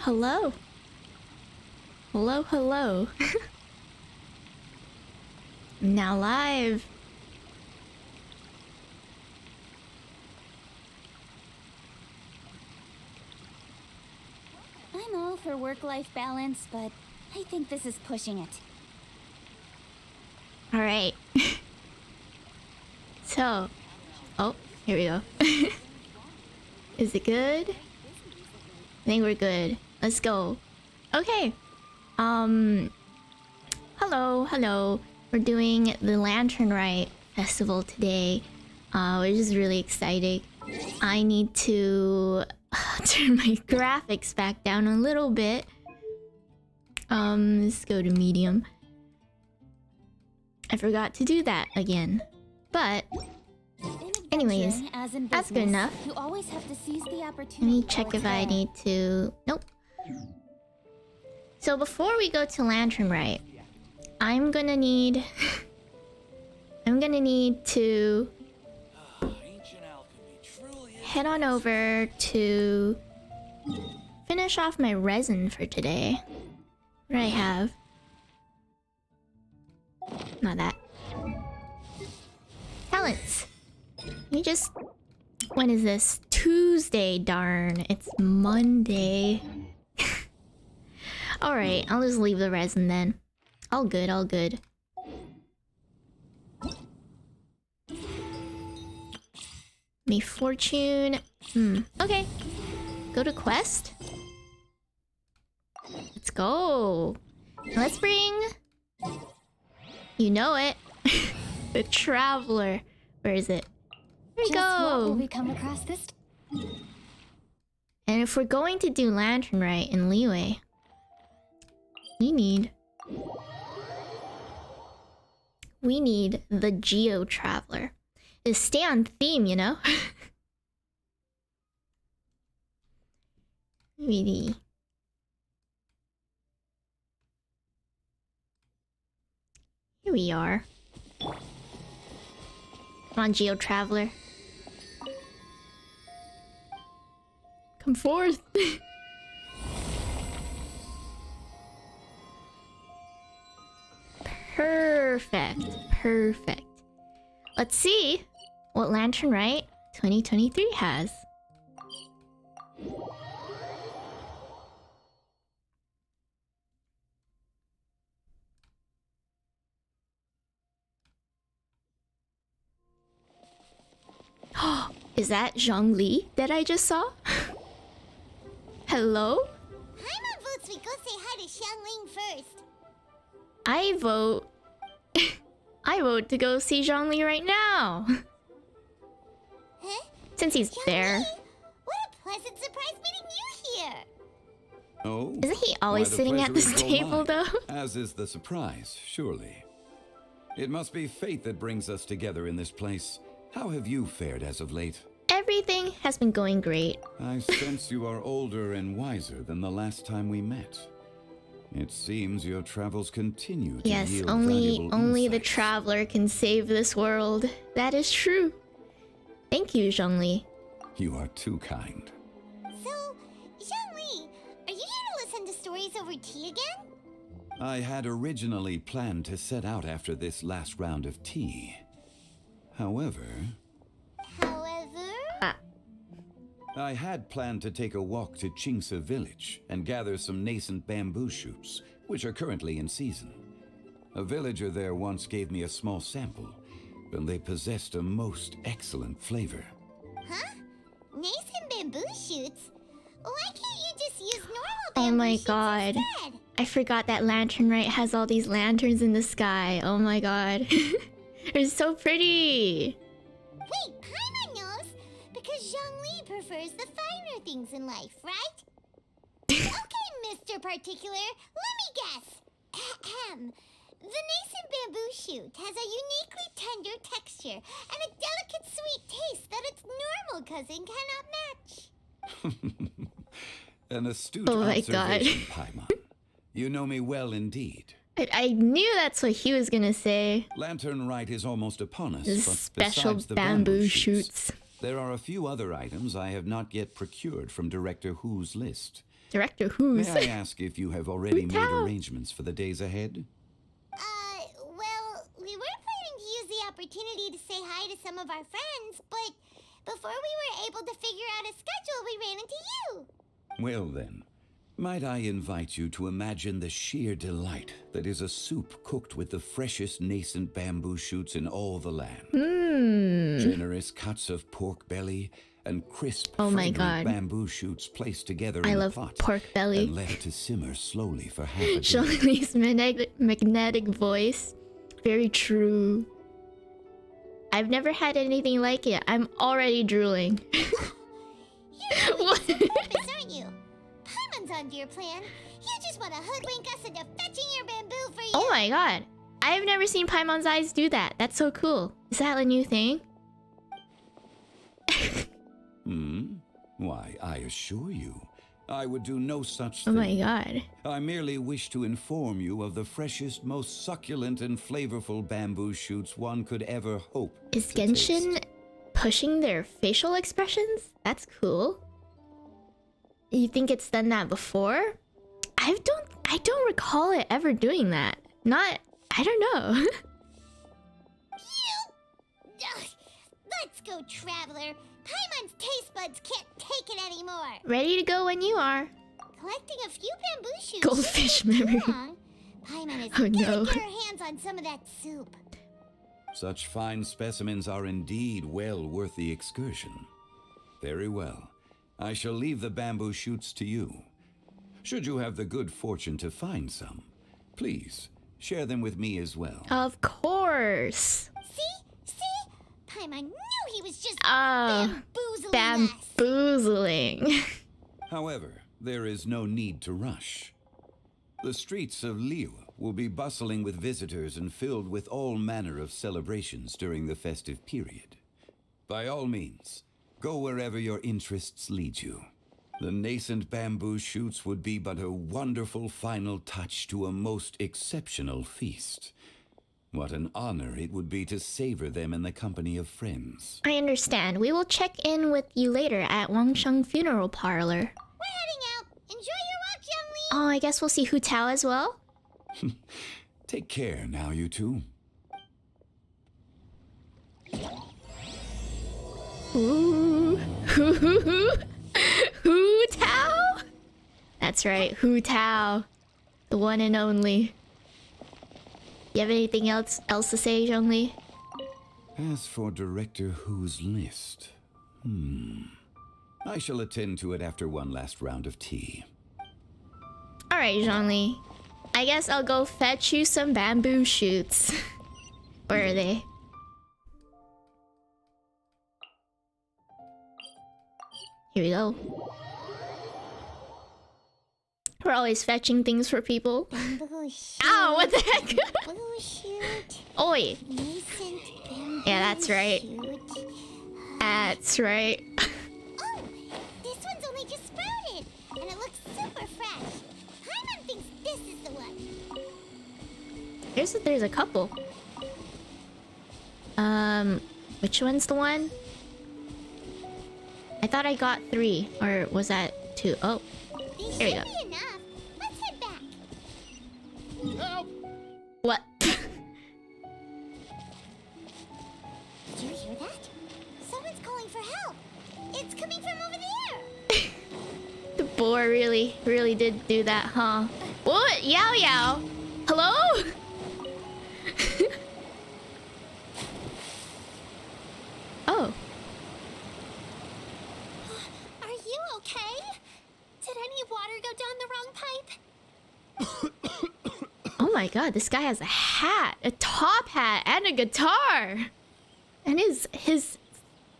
Hello. Hello, hello. Now live. I'm all for work-life balance, but I think this is pushing it. All right. So, oh, here we go. Is it good? I think we're good. Let's go. Okay. Hello. We're doing the Lantern Rite Festival today, which is really exciting. I need to turn my graphics back down a little bit. Let's go to medium. I forgot to do that again. But anyways, that's good enough. You always have to seize the opportunity. Let me check if I need to... Nope. So before we go to Lantern Rite, I'm gonna need... I'm gonna need to... head on over to... finish off my resin for today. What do I have? Not that. Talents. You just... When is this? Tuesday, darn. It's Monday. Alright, I'll just leave the resin then. All good, all good. Me fortune. Okay. Go to quest. Let's go. Let's bring... You know it. The Traveler. Where is it? There we Just what will go. we come across this? And if we're going to do Lantern Rite in Leeway, we need the Geo Traveler. To stay on theme, you know? Really. Here we are. Come on, Geo Traveler. Come forth. Perfect. Let's see what Lantern Rite 2023 has. Is that Zhongli that I just saw? Hello? Paimon votes we go say hi to Xiangling first. I vote... I vote to go see Zhongli right now. Huh? Since he's there. What a pleasant surprise meeting you here. Oh? Isn't he always Why, the sitting at pleasure this is all table, mine, though? As is the surprise, surely. It must be fate that brings us together in this place. How have you fared as of late? Everything has been going great. I sense you are older and wiser than the last time we met. It seems your travels continue to Yes, yield only valuable the insights. Traveler can save this world. That is true. Thank you, Zhongli. You are too kind. So, Xiangling, are you here to listen to stories over tea again? I had originally planned to set out after this last round of tea. However, I had planned to take a walk to Qingse village and gather some nascent bamboo shoots, which are currently in season. A villager there once gave me a small sample, and they possessed a most excellent flavor. Huh? Nascent bamboo shoots? Why can't you just use normal Oh bamboo my shoots god. instead? I forgot that Lantern Rite has all these lanterns in the sky. Oh my god. They're so pretty. Wait, Paimon knows, because Zhongli prefers the finer things in life, right? Okay, Mr. Particular, let me guess. Ahem. The nascent bamboo shoot has a uniquely tender texture and a delicate sweet taste that its normal cousin cannot match. An astute Oh my observation, Paimon. You know me well indeed. I knew that's what he was gonna say. Lantern Rite is almost upon us, This but special besides the bamboo shoots. there are a few other items I have not yet procured from Director Hu's list. Director Who's. May I ask if you have already made Tao. arrangements for the days ahead? Well, we were planning to use the opportunity to say hi to some of our friends, but before we were able to figure out a schedule, we ran into you. Well then, might I invite you to imagine the sheer delight that is a soup cooked with the freshest nascent bamboo shoots in all the land. Generous cuts of pork belly and crisp, Oh my fragrant God. bamboo shoots placed together I in love a pot pork belly. and left to simmer slowly for half a day. Zhongli's magnetic voice. Very true. I've never had anything like it. I'm already drooling. You're doing this on purpose, aren't you? Paimon's onto your plan. You just want to hoodwink us into fetching your bamboo for you. Oh my god. I've never seen Paimon's eyes do that. That's so cool. Is that a new thing? Why, I assure you, I would do no such Oh thing. my god. I merely wish to inform you of the freshest, most succulent and flavorful bamboo shoots one could ever hope Is to taste. Genshin pushing their facial expressions? That's cool. You think it's done that before? I don't recall it ever doing that. I don't know. Ugh. Let's go, Traveler. Paimon's taste buds can't take it anymore. Ready to go when you are. Collecting a few bamboo shoots. Goldfish shouldn't take too memory. long. Paimon is Oh, gonna no. get her hands on some of that soup. Such fine specimens are indeed well worth the excursion. Very well. I shall leave the bamboo shoots to you. Should you have the good fortune to find some, please share them with me as well. Of course. See? Paimon knew he was just Ah, bamboozling us. bamboozling. However, there is no need to rush. The streets of Liyue will be bustling with visitors and filled with all manner of celebrations during the festive period. By all means, go wherever your interests lead you. The nascent bamboo shoots would be but a wonderful final touch to a most exceptional feast. What an honor it would be to savor them in the company of friends. I understand. We will check in with you later at Wangsheng Funeral Parlor. We're heading out. Enjoy your walk, Youngly. Oh, I guess we'll see Hu Tao as well? Take care now, you two. Ooh. Hu Tao? That's right, Hu Tao. The one and only. You have anything else to say, Zhongli? As for Director Who's list, I shall attend to it after one last round of tea. Alright, Zhongli. I guess I'll go fetch you some bamboo shoots. Where are they? Here we go. We're always fetching things for people. Bamboo shoot. Ow, what the heck? Bamboo shoot. Oi. Nascent bamboo Yeah, that's right. shoot. That's right. Oh, this one's only just sprouted, and it looks super fresh. Paimon thinks this is the one. There's a couple. Which one's the one? I thought I got 3, or was that 2? Oh, These Here we should go. be enough. Let's head back. Help! what? Did you hear that? Someone's calling for help. It's coming from over there. The boar really did do that, huh? What? Yao Yao? Hello? Oh. Are you okay? Did any water go down the wrong pipe? Oh my god, this guy has a hat, a top hat, and a guitar. And his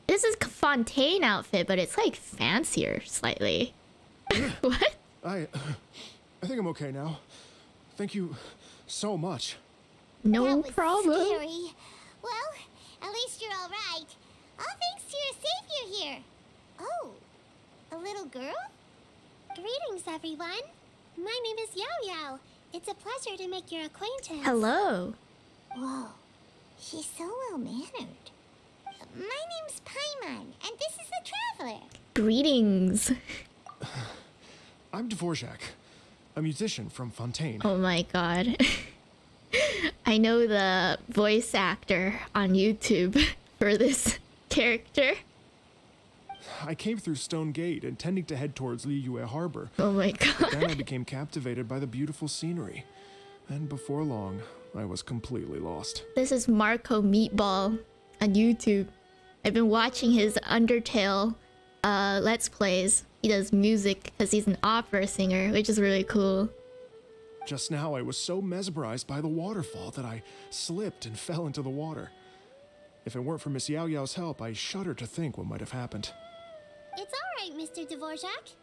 this is Fontaine outfit, but it's like fancier slightly. What? I think I'm okay now. Thank you so much. No That was problem. scary. Well, at least you're all right. All thanks to your savior here. Oh, a little girl? Greetings, everyone. My name is Yao Yao. It's a pleasure to make your acquaintance. Hello. Whoa, she's so well-mannered. My name's Paimon, and this is the Traveler. Greetings. I'm Dvorak, a musician from Fontaine. Oh my god. I know the voice actor on YouTube for this character. I came through Stone Gate, intending to head towards Liyue Harbor. Oh my But then I god. became captivated by the beautiful scenery. And before long, I was completely lost. This is Marco Meatball on YouTube. I've been watching his Undertale Let's Plays. He does music because he's an opera singer, which is really cool. Just now, I was so mesmerized by the waterfall that I slipped and fell into the water. If it weren't for Miss Yao Yao's help, I shudder to think what might have happened. It's all right, Mr. Dvorak.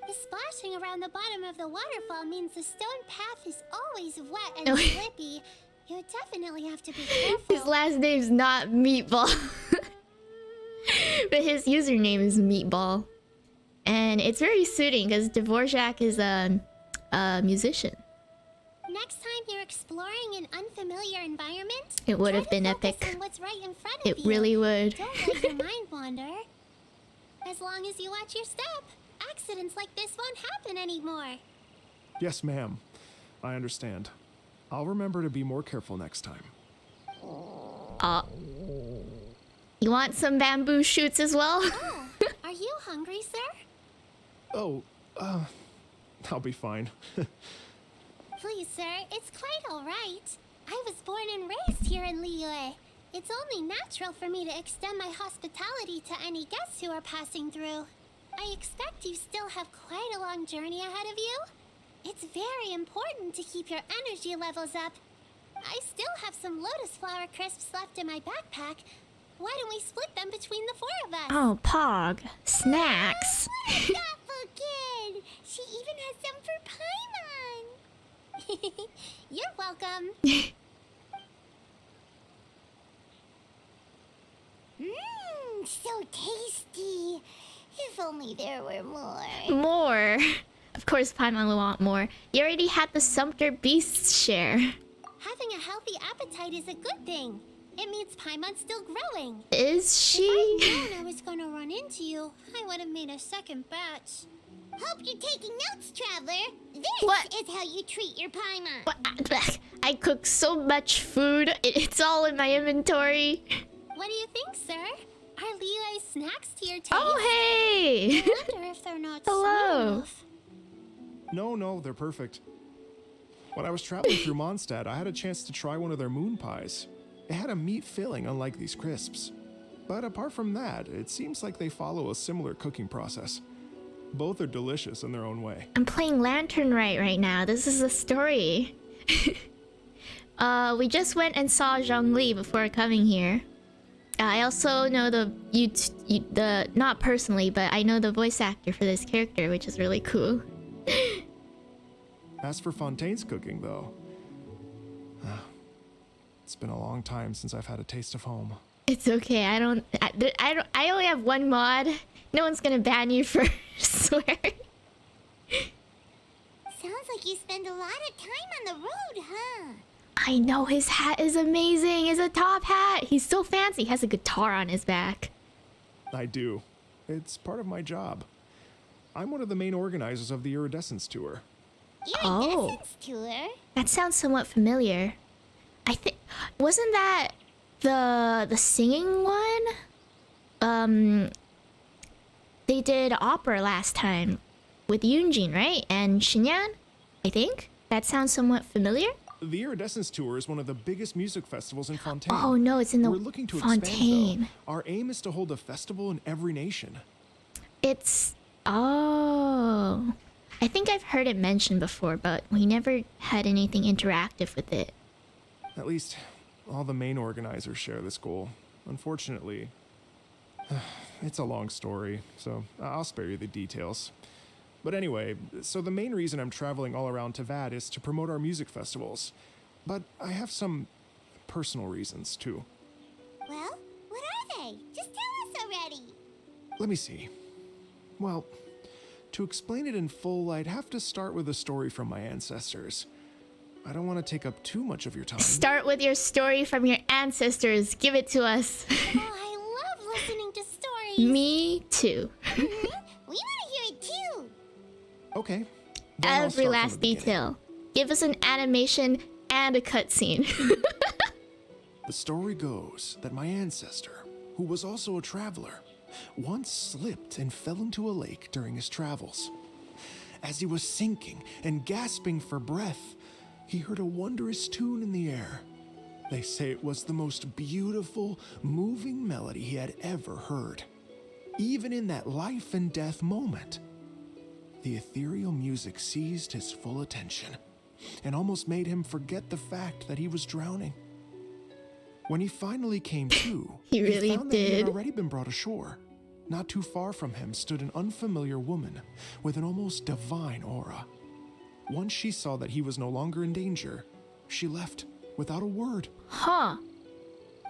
The splashing around the bottom of the waterfall means the stone path is always wet and Oh. slippy. You definitely have to be His careful. last name's not Meatball. But his username is Meatball. And it's very suiting because Dvorak is a musician. Next time you're exploring an unfamiliar environment, It would try have to been focus epic. on what's right in front of It you. really would. Don't let your mind wander. As long as you watch your step, accidents like this won't happen anymore. Yes, ma'am. I understand. I'll remember to be more careful next time. You want some bamboo shoots as well? Oh, are you hungry, sir? Oh, I'll be fine. Please, sir, it's quite all right. I was born and raised here in Liyue. It's only natural for me to extend my hospitality to any guests who are passing through. I expect you still have quite a long journey ahead of you. It's very important to keep your energy levels up. I still have some lotus flower crisps left in my backpack. Why don't we split them between the four of us? Oh, Pog. Snacks. What a thoughtful kid! She even has some for Paimon! You're welcome. Mmm, so tasty. If only there were more. More. Of course, Paimon will want more. You already had the Sumpter Beast share. Having a healthy appetite is a good thing. It means Paimon's still growing. Is If she? I'd known I was gonna run into you, I would have made a second batch. Hope you're taking notes, traveler. This What? is how you treat your Paimon. What? I cook so much food. It's all in my inventory. What do you think, sir? Are Liyue's snacks to your taste? Oh, hey. I wonder if they're not Hello. sweet enough. No, they're perfect. When I was traveling through Mondstadt, I had a chance to try one of their moon pies. It had a meat filling, unlike these crisps. But apart from that, it seems like they follow a similar cooking process. Both are delicious in their own way. I'm playing Lantern right now. This is a story. We just went and saw Zhongli before coming here. I also know the not personally, but I know the voice actor for this character, which is really cool. As for Fontaine's cooking, though, it's been a long time since I've had a taste of home. It's okay. I only have one mod. No one's gonna ban you for swearing. Sounds like you spend a lot of time on the road, huh? I know his hat is amazing. It's a top hat. He's so fancy. He has a guitar on his back. I do. It's part of my job. I'm one of the main organizers of the Iridescence Tour. Oh. Iridescence tour? That sounds somewhat familiar. I think wasn't that the singing one? They did opera last time with Yoonjin, right? And Shinyan, I think. That sounds somewhat familiar. The Iridescence Tour is one of the biggest music festivals in Fontaine. Oh no, it's in the We're looking to Fontaine. expand, though. Our aim is to hold a festival in every nation. It's oh. I think I've heard it mentioned before, but we never had anything interactive with it. At least, all the main organizers share this goal. Unfortunately, it's a long story, so I'll spare you the details. But anyway, so the main reason I'm traveling all around Tavad is to promote our music festivals. But I have some personal reasons, too. Well, what are they? Just tell us already. Let me see. Well, to explain it in full, I'd have to start with a story from my ancestors. I don't want to take up too much of your time. Start with your story from your ancestors. Give it to us. Oh, I love listening to stories. Me too. We want to hear it too. Okay. then I'll Every start from last the beginning. detail. Give us an animation and a cutscene. The story goes that my ancestor, who was also a traveler, once slipped and fell into a lake during his travels. As he was sinking and gasping for breath, he heard a wondrous tune in the air. They say it was the most beautiful, moving melody he had ever heard. Even in that life and death moment, the ethereal music seized his full attention and almost made him forget the fact that he was drowning. When he finally came to, He really found that he did. had already been brought ashore. Not too far from him stood an unfamiliar woman with an almost divine aura. Once she saw that he was no longer in danger, she left without a word. Huh.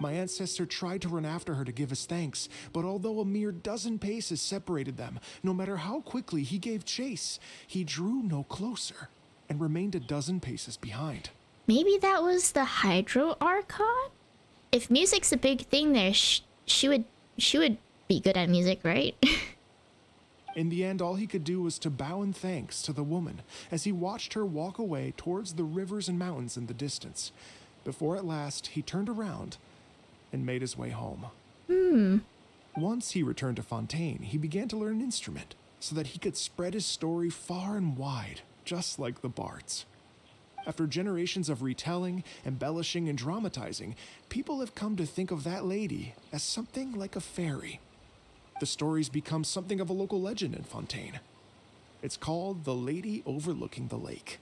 My ancestor tried to run after her to give his thanks, but although a mere dozen paces separated them, no matter how quickly he gave chase, he drew no closer and remained a dozen paces behind. Maybe that was the Hydro Archon? If music's a big thing there, she would be good at music, right? In the end, all he could do was to bow in thanks to the woman as he watched her walk away towards the rivers and mountains in the distance, before at last he turned around and made his way home. Once he returned to Fontaine, he began to learn an instrument so that he could spread his story far and wide, just like the bards. After generations of retelling, embellishing, and dramatizing, people have come to think of that lady as something like a fairy. The story's become something of a local legend in Fontaine. It's called The Lady Overlooking the Lake.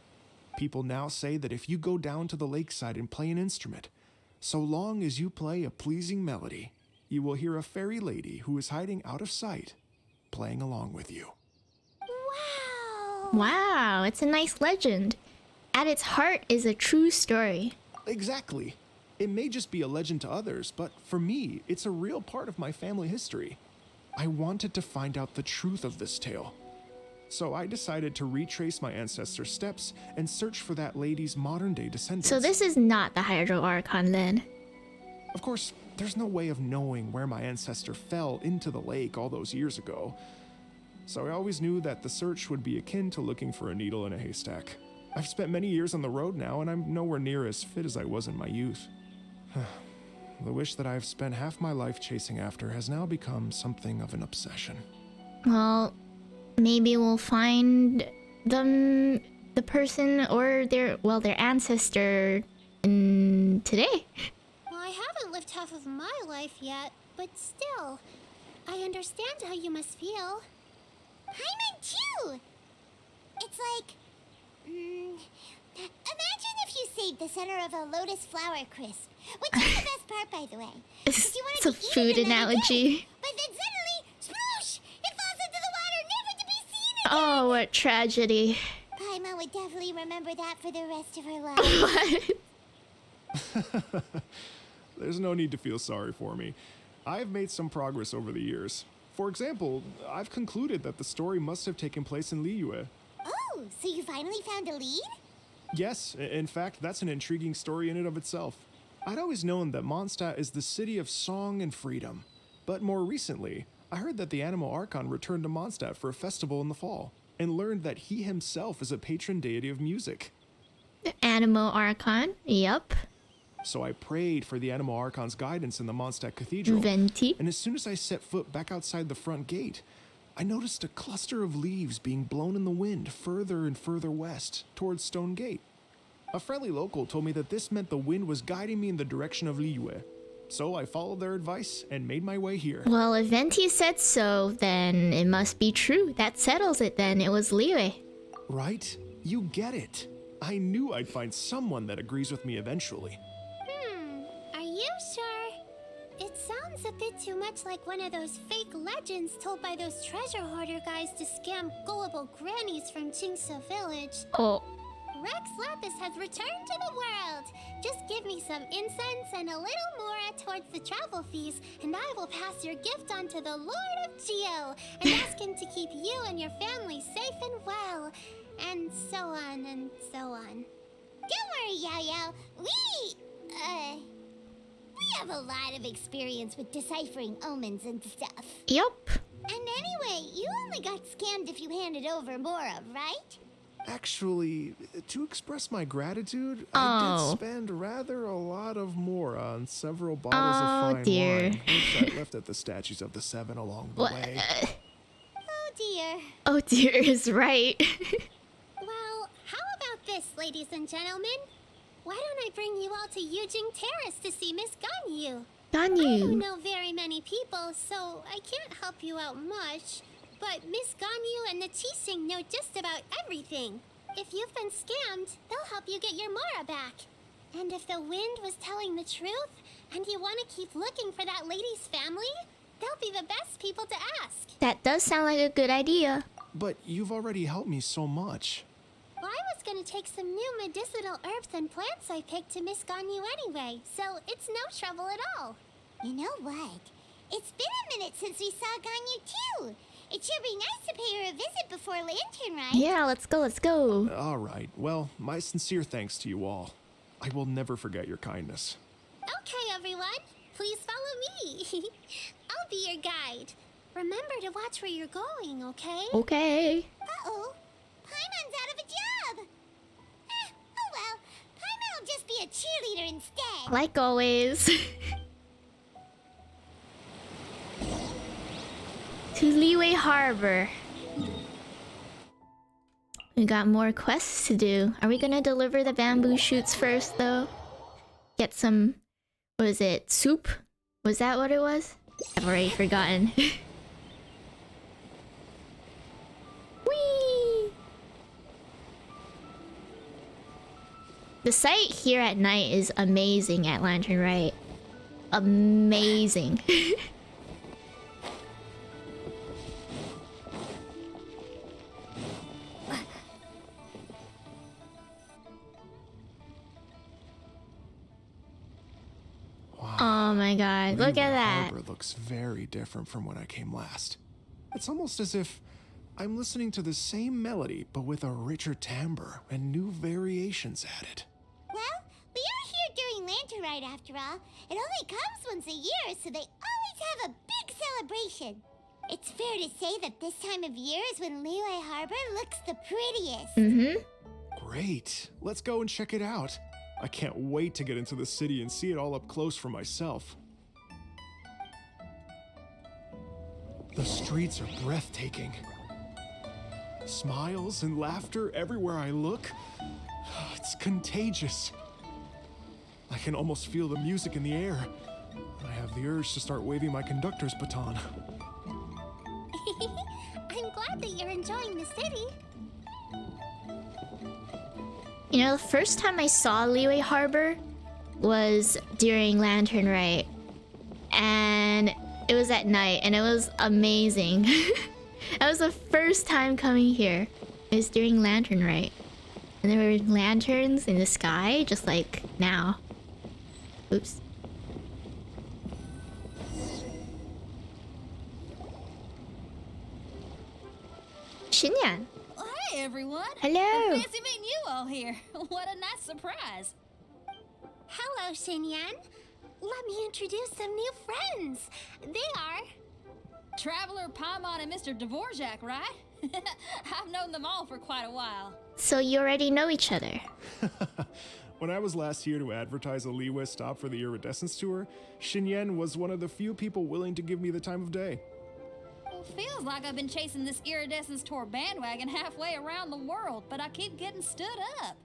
People now say that if you go down to the lakeside and play an instrument, so long as you play a pleasing melody, you will hear a fairy lady who is hiding out of sight, playing along with you. Wow. Wow, it's a nice legend. At its heart is a true story. Exactly. It may just be a legend to others, but for me, it's a real part of my family history. I wanted to find out the truth of this tale. So I decided to retrace my ancestors' steps and search for that lady's modern-day descendants. So this is not the Hydro Archon then. Of course, there's no way of knowing where my ancestor fell into the lake all those years ago. So I always knew that the search would be akin to looking for a needle in a haystack. I've spent many years on the road now, and I'm nowhere near as fit as I was in my youth. The wish that I've spent half my life chasing after has now become something of an obsession. Well, maybe we'll find them, the person or their ancestor today. Well, I haven't lived half of my life yet, but still, I understand how you must feel. Paimon too! It's like... imagine if you saved the center of a lotus flower crisp, which is the best part, by the way. 'Cause you It's wanted a to eat food it the night analogy. before, but then suddenly, sploosh! It falls into the water, never to be seen again! Oh, what tragedy. Paimon would definitely remember that for the rest of her life. What? There's no need to feel sorry for me. I've made some progress over the years. For example, I've concluded that the story must have taken place in Liyue. Oh, so you finally found a lead? Yes, in fact, that's an intriguing story in and of itself. I'd always known that Mondstadt is the city of song and freedom. But more recently, I heard that the Animal Archon returned to Mondstadt for a festival in the fall, and learned that he himself is a patron deity of music. Animo Archon. Yup. So I prayed for the Animal Archon's guidance in the Mondstadt Cathedral. Venti. And as soon as I set foot back outside the front gate, I noticed a cluster of leaves being blown in the wind further and further west, towards Stone Gate. A friendly local told me that this meant the wind was guiding me in the direction of Liyue. So I followed their advice and made my way here. Well, if Venti said so, then it must be true. That settles it then. It was Liyue. Right? You get it. I knew I'd find someone that agrees with me eventually. Are you sure? It sounds a bit too much like one of those fake legends told by those treasure hoarder guys to scam gullible grannies from Chingsa Village. Oh. Rex Lapis has returned to the world. Just give me some incense and a little more towards the travel fees, and I will pass your gift on to the Lord of Geo and ask him to keep you and your family safe and well. And so on and so on. Don't worry, Yao-Yao. We have a lot of experience with deciphering omens and stuff. Yup. And anyway, you only got scammed if you handed over more of, right? Actually, to express my gratitude, Oh. I did spend rather a lot of more on several bottles of fine dear. wine, which I left at the statues of the seven along the What? way. Oh dear. Oh dear is right. Well, how about this, ladies and gentlemen? Why don't I bring you all to Yujing Terrace to see Miss Ganyu? I don't Ganyu. know very many people, so I can't help you out much. But Miss Ganyu and the Qixing know just about everything. If you've been scammed, they'll help you get your Mora back. And if the wind was telling the truth, and you want to keep looking for that lady's family, they'll be the best people to ask. That does sound like a good idea. But you've already helped me so much. Well, I was gonna take some new medicinal herbs and plants I picked to Miss Ganyu anyway, so it's no trouble at all. You know what? It's been a minute since we saw Ganyu too. It should be nice to pay her a visit before Lantern, right? Yeah, let's go, let's go. All right. Well, my sincere thanks to you all. I will never forget your kindness. Okay, everyone. Please follow me. I'll be your guide. Remember to watch where you're going, okay? Okay. Uh-oh. Paimon's out of a job. Oh well. Paimon will just be a cheerleader instead. Like always. To Liyue Harbor. We got more quests to do. Are we gonna deliver the bamboo shoots first, though? Get some... what was it? Soup? Was that what it was? I've already forgotten. Whee! The sight here at night is amazing at Lantern Rite. Amazing. Oh my god, look at Liyue that. Harbor looks very different from when I came last. It's almost as if I'm listening to the same melody, but with a richer timbre and new variations added. Well, we are here during Lantern Rite after all. It only comes once a year, so they always have a big celebration. It's fair to say that this time of year is when Liyue Harbor looks the prettiest. Mm-hmm. Great. Let's go and check it out. I can't wait to get into the city and see it all up close for myself. The streets are breathtaking. Smiles and laughter everywhere I look. It's contagious. I can almost feel the music in the air. I have the urge to start waving my conductor's baton. I'm glad that you're enjoying the city. You know, the first time I saw Liyue Harbor was during Lantern Rite. And it was at night, and it was amazing. That was the first time coming here. It was during Lantern Rite. And there were lanterns in the sky, just like now. Oops. Xinyan. Hey, everyone. Hello. Fancy meeting you all here. What a nice surprise. Hello, Xinyan. Let me introduce some new friends. They are... Traveler, Paimon, and Mr. Dvorak, right? I've known them all for quite a while. So you already know each other. When I was last here to advertise a Liyue stop for the Iridescence Tour, Xinyan was one of the few people willing to give me the time of day. Well, feels like I've been chasing this Iridescence Tour bandwagon halfway around the world, but I keep getting stood up.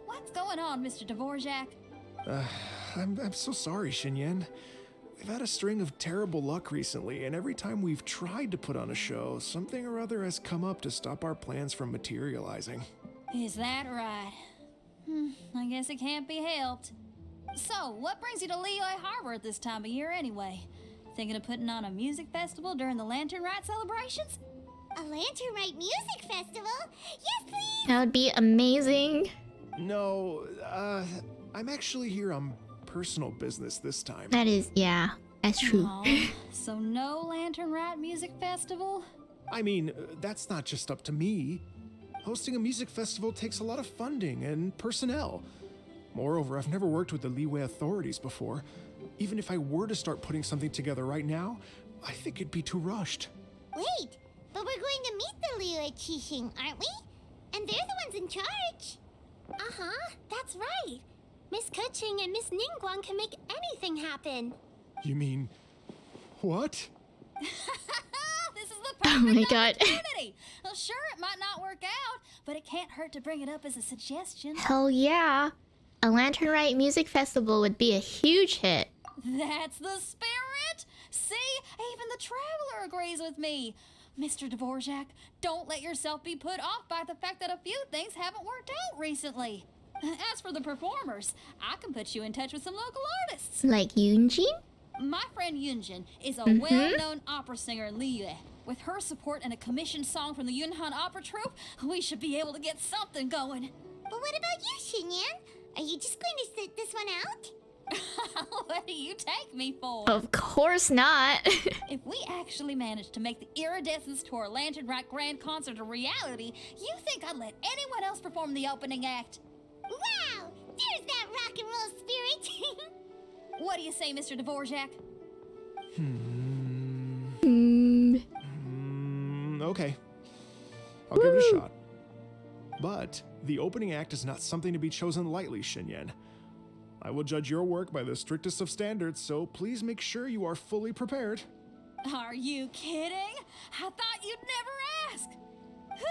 What's going on, Mr. Dvorak? I'm so sorry, Xinyan. We've had a string of terrible luck recently, and every time we've tried to put on a show, something or other has come up to stop our plans from materializing. Is that right? I guess it can't be helped. So, what brings you to Liyue Harbor at this time of year anyway? Thinking of putting on a music festival during the Lantern Rite celebrations? A Lantern Rite music festival? Yes, please! That would be amazing. No, I'm actually here on personal business this time. That is, yeah, that's true. Aw, so no Lantern Rite music festival? I mean, that's not just up to me. Hosting a music festival takes a lot of funding and personnel. Moreover, I've never worked with the Liyue authorities before. Even if I were to start putting something together right now, I think it'd be too rushed. Wait, but we're going to the Liyue Qixing, aren't we? And they're the ones in charge. Uh-huh, that's right. Miss Kuching and Miss Ningguang can make anything happen. You mean... what? This is the Oh my perfect God. opportunity. Well, sure, it might not work out, but it can't hurt to bring it up as a suggestion. Hell yeah. A Lantern Rite music festival would be a huge hit. That's the spirit! See? Even the Traveler agrees with me. Mr. Dvorak, don't let yourself be put off by the fact that a few things haven't worked out recently. As for the performers, I can put you in touch with some local artists. Like Yunjin? My friend Yunjin is a well-known opera singer in Liyue. With her support and a commissioned song from the Yunhan Opera Troupe, we should be able to get something going. But what about you, Xinyan? Are you just going to sit this one out? What do you take me for? Of course not. If we actually managed to make the Iridescence Tour Lantern Rite Grand Concert a reality, you think I'd let anyone else perform the opening act? Wow! There's that rock and roll spirit! What do you say, Mr. Dvorak? Okay. I'll give it a shot. But the opening act is not something to be chosen lightly, Xinyan. I will judge your work by the strictest of standards, so please make sure you are fully prepared. Are you kidding? I thought you'd never ask.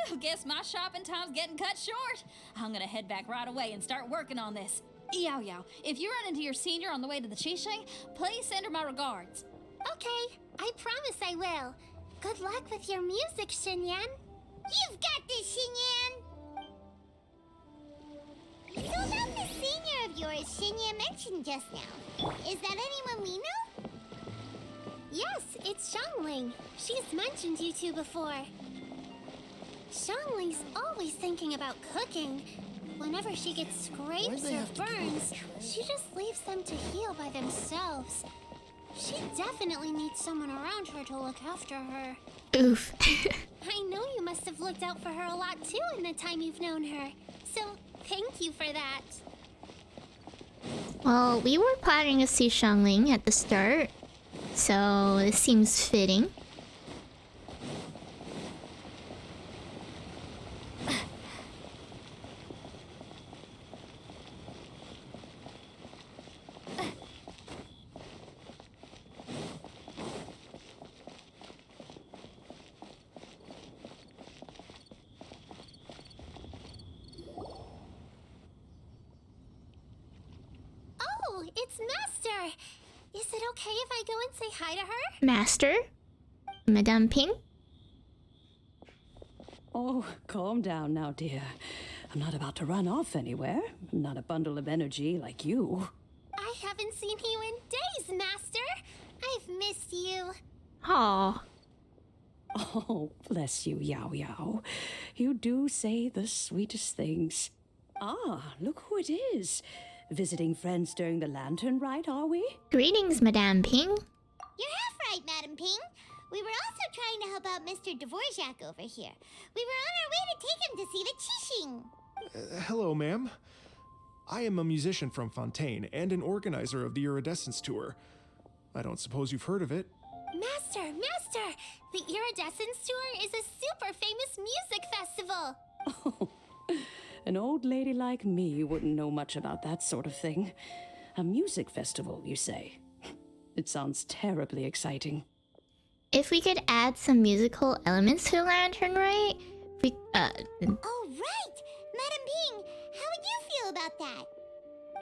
Whew, guess my shopping time's getting cut short. I'm gonna head back right away and start working on this. Yao Yao, if you run into your senior on the way to the Qixing, please send her my regards. Okay, I promise I will. Good luck with your music, Xinyan. You've got this, Xinyan! So about this senior of yours Xinyan mentioned just now. Is that anyone we know? Yes, it's Xiangling. She's mentioned you two before. Xiangling's always thinking about cooking. Whenever she gets scrapes or burns, she just leaves them to heal by themselves. She definitely needs someone around her to look after her. Oof. I know you must have looked out for her a lot too in the time you've known her. So, thank you for that. Well, we were planning to see Xiangling at the start, so this seems fitting. Oh, it's Master! Is it okay if I go and say hi to her? Master? Madame Ping? Oh, calm down now, dear. I'm not about to run off anywhere. I'm not a bundle of energy like you. I haven't seen you in days, Master! I've missed you. Aw. Oh, bless you, Yao Yao. You do say the sweetest things. Ah, look who it is. Visiting friends during the Lantern Rite, are we? Greetings, Madame Ping. You're half right, Madam Ping. We were also trying to help out Mr. Dvorak over here. We were on our way to take him to see the Qixing. Hello, ma'am. I am a musician from Fontaine and an organizer of the Iridescence Tour. I don't suppose you've heard of it. Master! Master! The Iridescence Tour is a super famous music festival! Oh, an old lady like me wouldn't know much about that sort of thing. A music festival, you say? It sounds terribly exciting. If we could add some musical elements to Lantern Rite, we Oh, right! Madam Ping, how would you feel about that?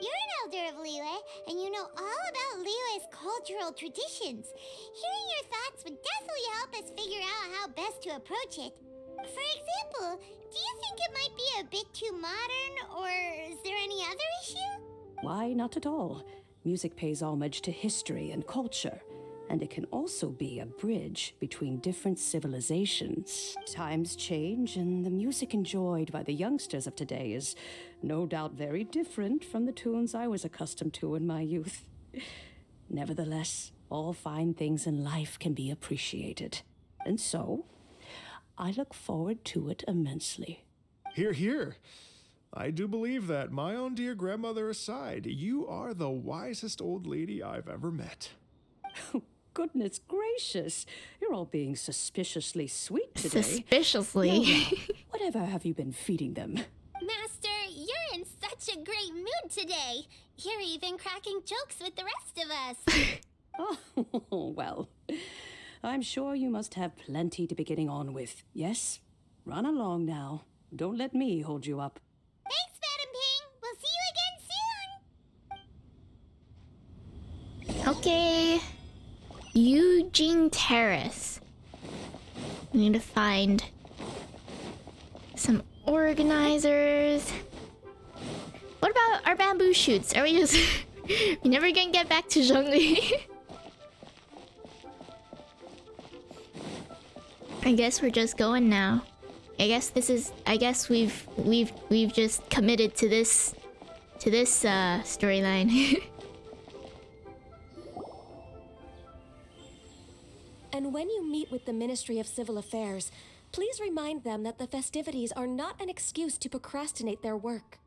You're an elder of Liyue, and you know all about Liyue's cultural traditions. Hearing your thoughts would definitely help us figure out how best to approach it. For example, do you think it might be a bit too modern, or is there any other issue? Why, not at all. Music pays homage to history and culture, and it can also be a bridge between different civilizations. Times change, and the music enjoyed by the youngsters of today is no doubt very different from the tunes I was accustomed to in my youth. Nevertheless, all fine things in life can be appreciated. And so, I look forward to it immensely. Hear, hear. I do believe that, my own dear grandmother aside, you are the wisest old lady I've ever met. goodness gracious. You're all being suspiciously sweet today. Suspiciously. Yola, whatever have you been feeding them? Master, you're in such a great mood today. You're even cracking jokes with the rest of us. Oh, well, I'm sure you must have plenty to be getting on with. Yes? Run along now. Don't let me hold you up. Thanks, Madam Ping. We'll see you again soon. Okay. Eugene Terrace. We need to find some organizers. What about our bamboo shoots? Are we just... we never gonna get back to Zhongli? I guess we're just going now. I guess this is... I guess we've just committed to this storyline. And when you meet with the Ministry of Civil Affairs, please remind them that the festivities are not an excuse to procrastinate their work.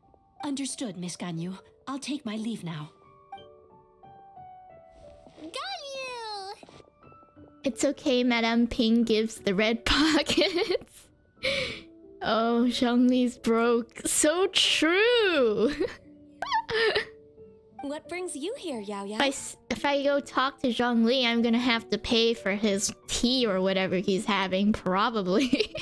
Understood, Miss Ganyu. I'll take my leave now. Ganyu! It's okay, Madame Ping gives the red pockets. Oh, Zhongli's broke. So true! What brings you here, Yao Yao? If I go talk to Zhongli, I'm gonna have to pay for his tea or whatever he's having, probably.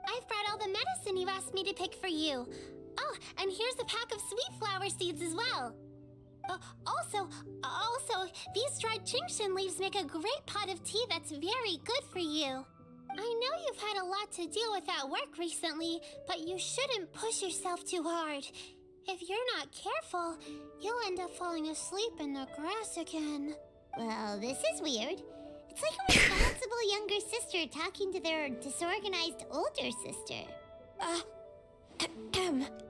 I've brought all the medicine you asked me to pick for you. Oh, and here's a pack of sweet flower seeds as well. Also, these dried chingshin leaves make a great pot of tea that's very good for you. I know you've had a lot to deal with at work recently, but you shouldn't push yourself too hard. If you're not careful, you'll end up falling asleep in the grass again. Well, this is weird. It's like a responsible younger sister talking to their disorganized older sister.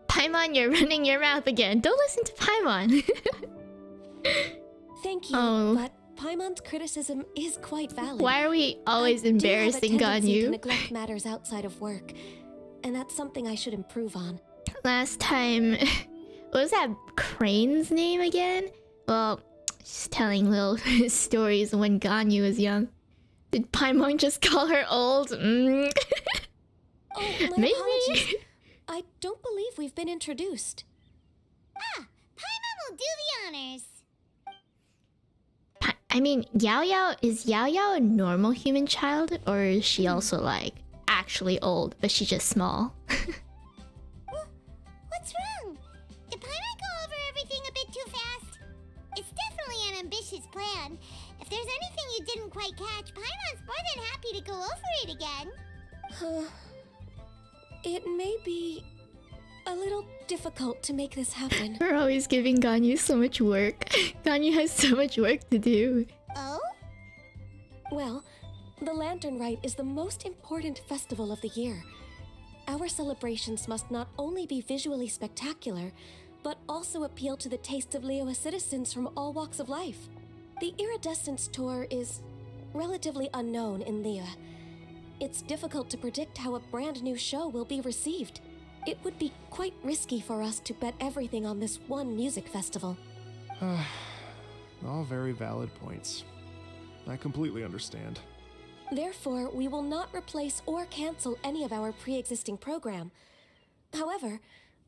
Paimon, you're running your mouth again. Don't listen to Paimon. Thank you, Oh. but Paimon's criticism is quite valid. Why are we always I do have a embarrassing tendency to Ganyu? neglect matters outside of work, and that's something I should improve on. Last time... What was that crane's name again? Well, just telling little stories when Ganyu was young. Did Paimon just call her old? Oh, my Maybe. apologies. I don't believe we've been introduced. Paimon will do the honors. I mean, is Yao Yao a normal human child? Or is she also, like, actually old, but she's just small? What's wrong? Did Paimon go over everything a bit too fast? It's definitely an ambitious plan. If there's anything you didn't quite catch, Paimon's more than happy to go over it again. It may be a little difficult to make this happen. We're always giving Ganyu so much work. Ganyu has so much work to do. Oh? Well, the Lantern Rite is the most important festival of the year. Our celebrations must not only be visually spectacular, but also appeal to the tastes of Liyue citizens from all walks of life. The Iridescence Tour is relatively unknown in Liyue. It's difficult to predict how a brand new show will be received. It would be quite risky for us to bet everything on this one music festival. All very valid points. I completely understand. Therefore, we will not replace or cancel any of our pre-existing program. However,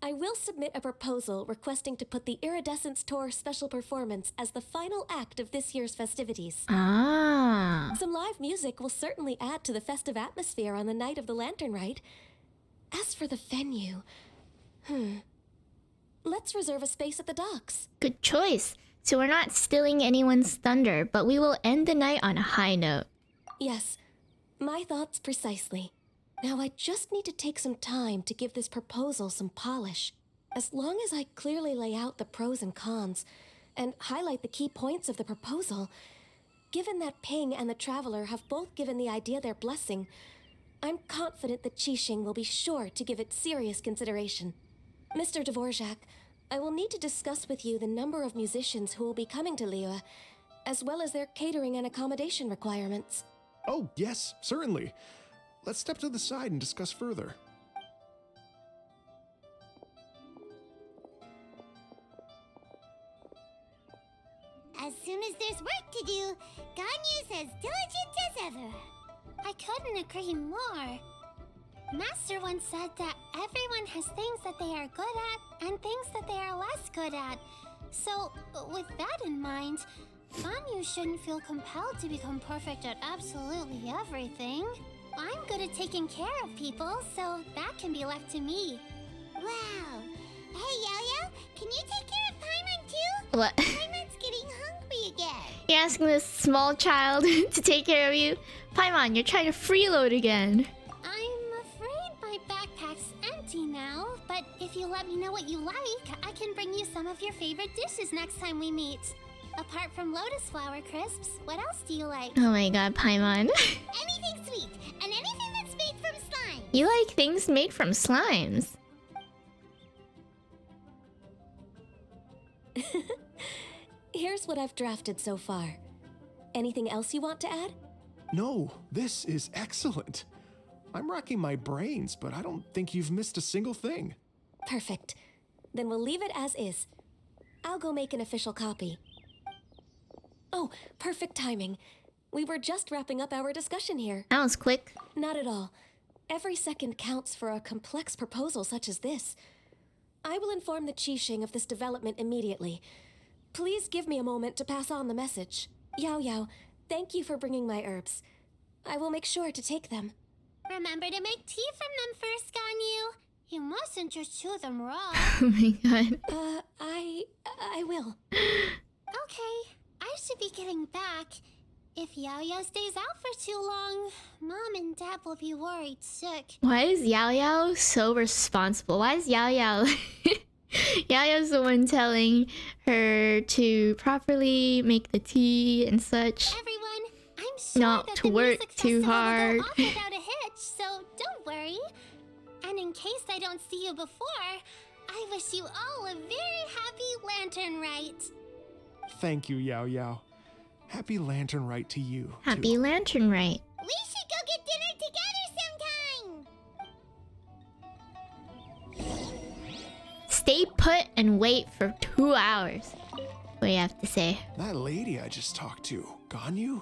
I will submit a proposal requesting to put the Iridescence Tour special performance as the final act of this year's festivities. Ah. Some live music will certainly add to the festive atmosphere on the night of the Lantern Rite. As for the venue, let's reserve a space at the docks. Good choice. So we're not stealing anyone's thunder, but we will end the night on a high note. Yes, my thoughts precisely. Now I just need to take some time to give this proposal some polish. As long as I clearly lay out the pros and cons, and highlight the key points of the proposal, given that Ping and the Traveler have both given the idea their blessing, I'm confident that Qixing will be sure to give it serious consideration. Mr. Dvorak, I will need to discuss with you the number of musicians who will be coming to Liyue, as well as their catering and accommodation requirements. Oh, yes, certainly. Let's step to the side and discuss further. As As soon as there's work to do, Ganyu's as diligent as ever. I couldn't agree more. Master once said that everyone has things that they are good at and things that they are less good at. So, with that in mind, Ganyu shouldn't feel compelled to become perfect at absolutely everything. I'm good at taking care of people, so that can be left to me. Wow. Hey, Yo-Yo, can you take care of Paimon too? What? Paimon's getting hungry again. You're asking this small child to take care of you? Paimon, you're trying to freeload again. I'm afraid my backpack's empty now, but if you let me know what you like, I can bring you some of your favorite dishes next time we meet. Apart from lotus flower crisps, what else do you like? Oh my god, Paimon. Anything sweet, and anything that's made from slime. You like things made from slimes. Here's what I've drafted so far. Anything else you want to add? No, this is excellent. I'm racking my brains, but I don't think you've missed a single thing. Perfect. Then we'll leave it as is. I'll go make an official copy. Oh, perfect timing. We were just wrapping up our discussion here. That was quick. Not at all. Every second counts for a complex proposal such as this. I will inform the Qixing of this development immediately. Please give me a moment to pass on the message. Yao Yao, thank you for bringing my herbs. I will make sure to take them. Remember to make tea from them first, Ganyu. You mustn't just chew them raw. Oh my god. I will. Okay, I should be getting back. If Yao-Yao stays out for too long, Mom and Dad will be worried sick. Why is Yao Yao so responsible? Why is Yao Yao... Yao Yao's the one telling her to properly make the tea and such. Everyone, I'm sure Not that to the work music too festival hard. will go off without a hitch, so don't worry. And in case I don't see you before, I wish you all a very happy Lantern Rite. Thank you, Yao Yao. Happy Lantern Rite to you. Happy too. Lantern Rite. We should go get dinner together sometime. Stay put and wait for 2 hours. What do you have to say? That lady I just talked to, Ganyu?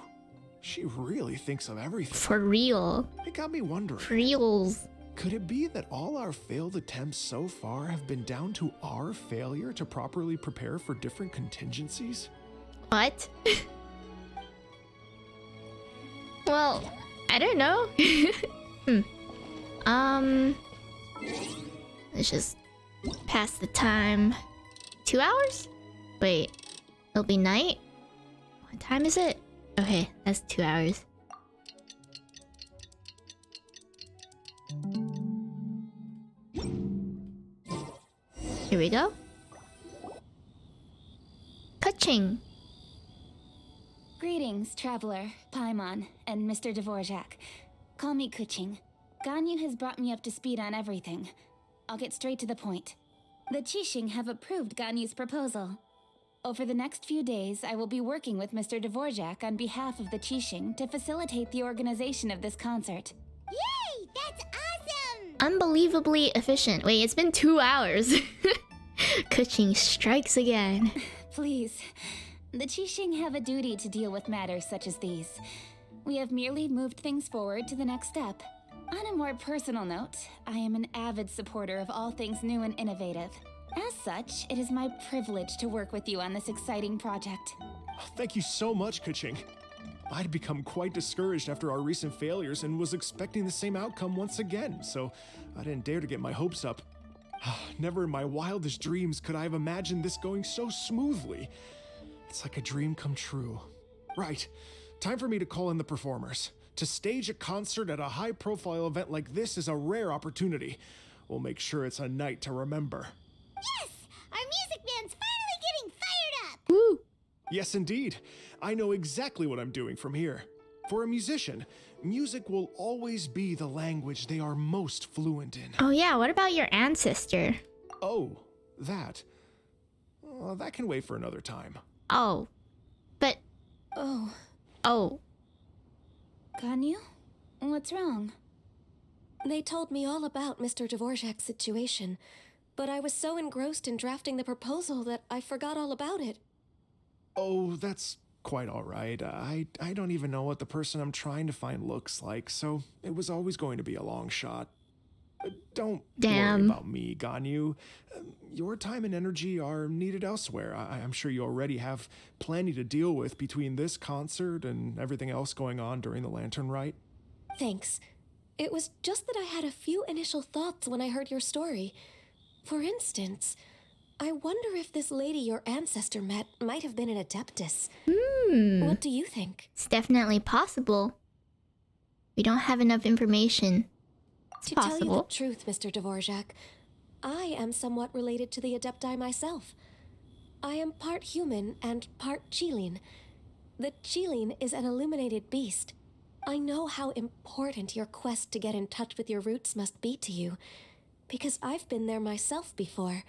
She really thinks of everything. For real. It got me wondering. Reals. Could it be that all our failed attempts so far have been down to our failure to properly prepare for different contingencies? What? Well, I don't know. Let's just pass the time. 2 hours? Wait, it'll be night? What time is it? Okay, that's 2 hours. Here we go. Kaching. Greetings, traveler, Paimon, and Mr. Dvorak. Call me Kuching. Ganyu has brought me up to speed on everything. I'll get straight to the point. The Qixing have approved Ganyu's proposal. Over the next few days, I will be working with Mr. Dvorak on behalf of the Qixing to facilitate the organization of this concert. Yay! That's awesome! Unbelievably efficient. Wait, it's been 2 hours. Kuching strikes again. Please. The Qixing have a duty to deal with matters such as these. We have merely moved things forward to the next step. On a more personal note, I am an avid supporter of all things new and innovative. As such, it is my privilege to work with you on this exciting project. Thank you so much, Kuching. I'd become quite discouraged after our recent failures and was expecting the same outcome once again, so I didn't dare to get my hopes up. Never in my wildest dreams could I have imagined this going so smoothly. It's like a dream come true. Right, time for me to call in the performers. To stage a concert at a high-profile event like this is a rare opportunity. We'll make sure it's a night to remember. Yes! Our music band's finally getting fired up! Woo! Yes, indeed. I know exactly what I'm doing from here. For a musician, music will always be the language they are most fluent in. Oh yeah, what about your ancestor? Oh, that. Well, that can wait for another time. Oh. But... Oh, Oh. Ganyu? What's wrong? They told me all about Mr. Dvorak's situation, but I was so engrossed in drafting the proposal that I forgot all about it. Oh, that's quite all right. I don't even know what the person I'm trying to find looks like, so it was always going to be a long shot. Don't worry Damn. about me, Ganyu. Your time and energy are needed elsewhere. I'm sure you already have plenty to deal with between this concert and everything else going on during the Lantern Rite. Thanks. It was just that I had a few initial thoughts when I heard your story. For instance, I wonder if this lady your ancestor met might have been an Adeptus. What do you think? It's definitely possible. We don't have enough information. It's To tell you possible. the truth, Mr. Dvorak, I am somewhat related to the Adepti myself. I am part human and part Qilin. The Qilin is an illuminated beast. I know how important your quest to get in touch with your roots must be to you, because I've been there myself before,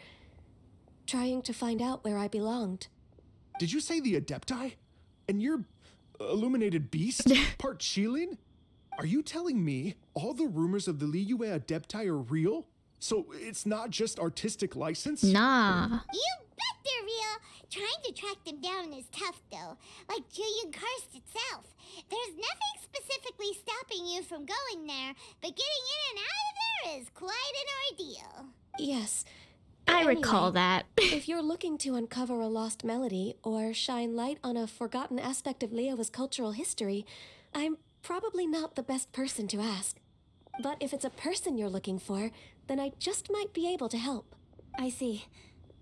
trying to find out where I belonged. Did you say the Adepti? And you're illuminated beast? Part Qilin? Are you telling me all the rumors of the Liyue Adepti are real? So it's not just artistic license? Nah. You bet they're real. Trying to track them down is tough, though. Like Julian Karst itself. There's nothing specifically stopping you from going there, but getting in and out of there is quite an ordeal. Yes. I Anyway, recall that. If you're looking to uncover a lost melody or shine light on a forgotten aspect of Leo's cultural history, I'm probably not the best person to ask. But if it's a person you're looking for, then I just might be able to help. I see.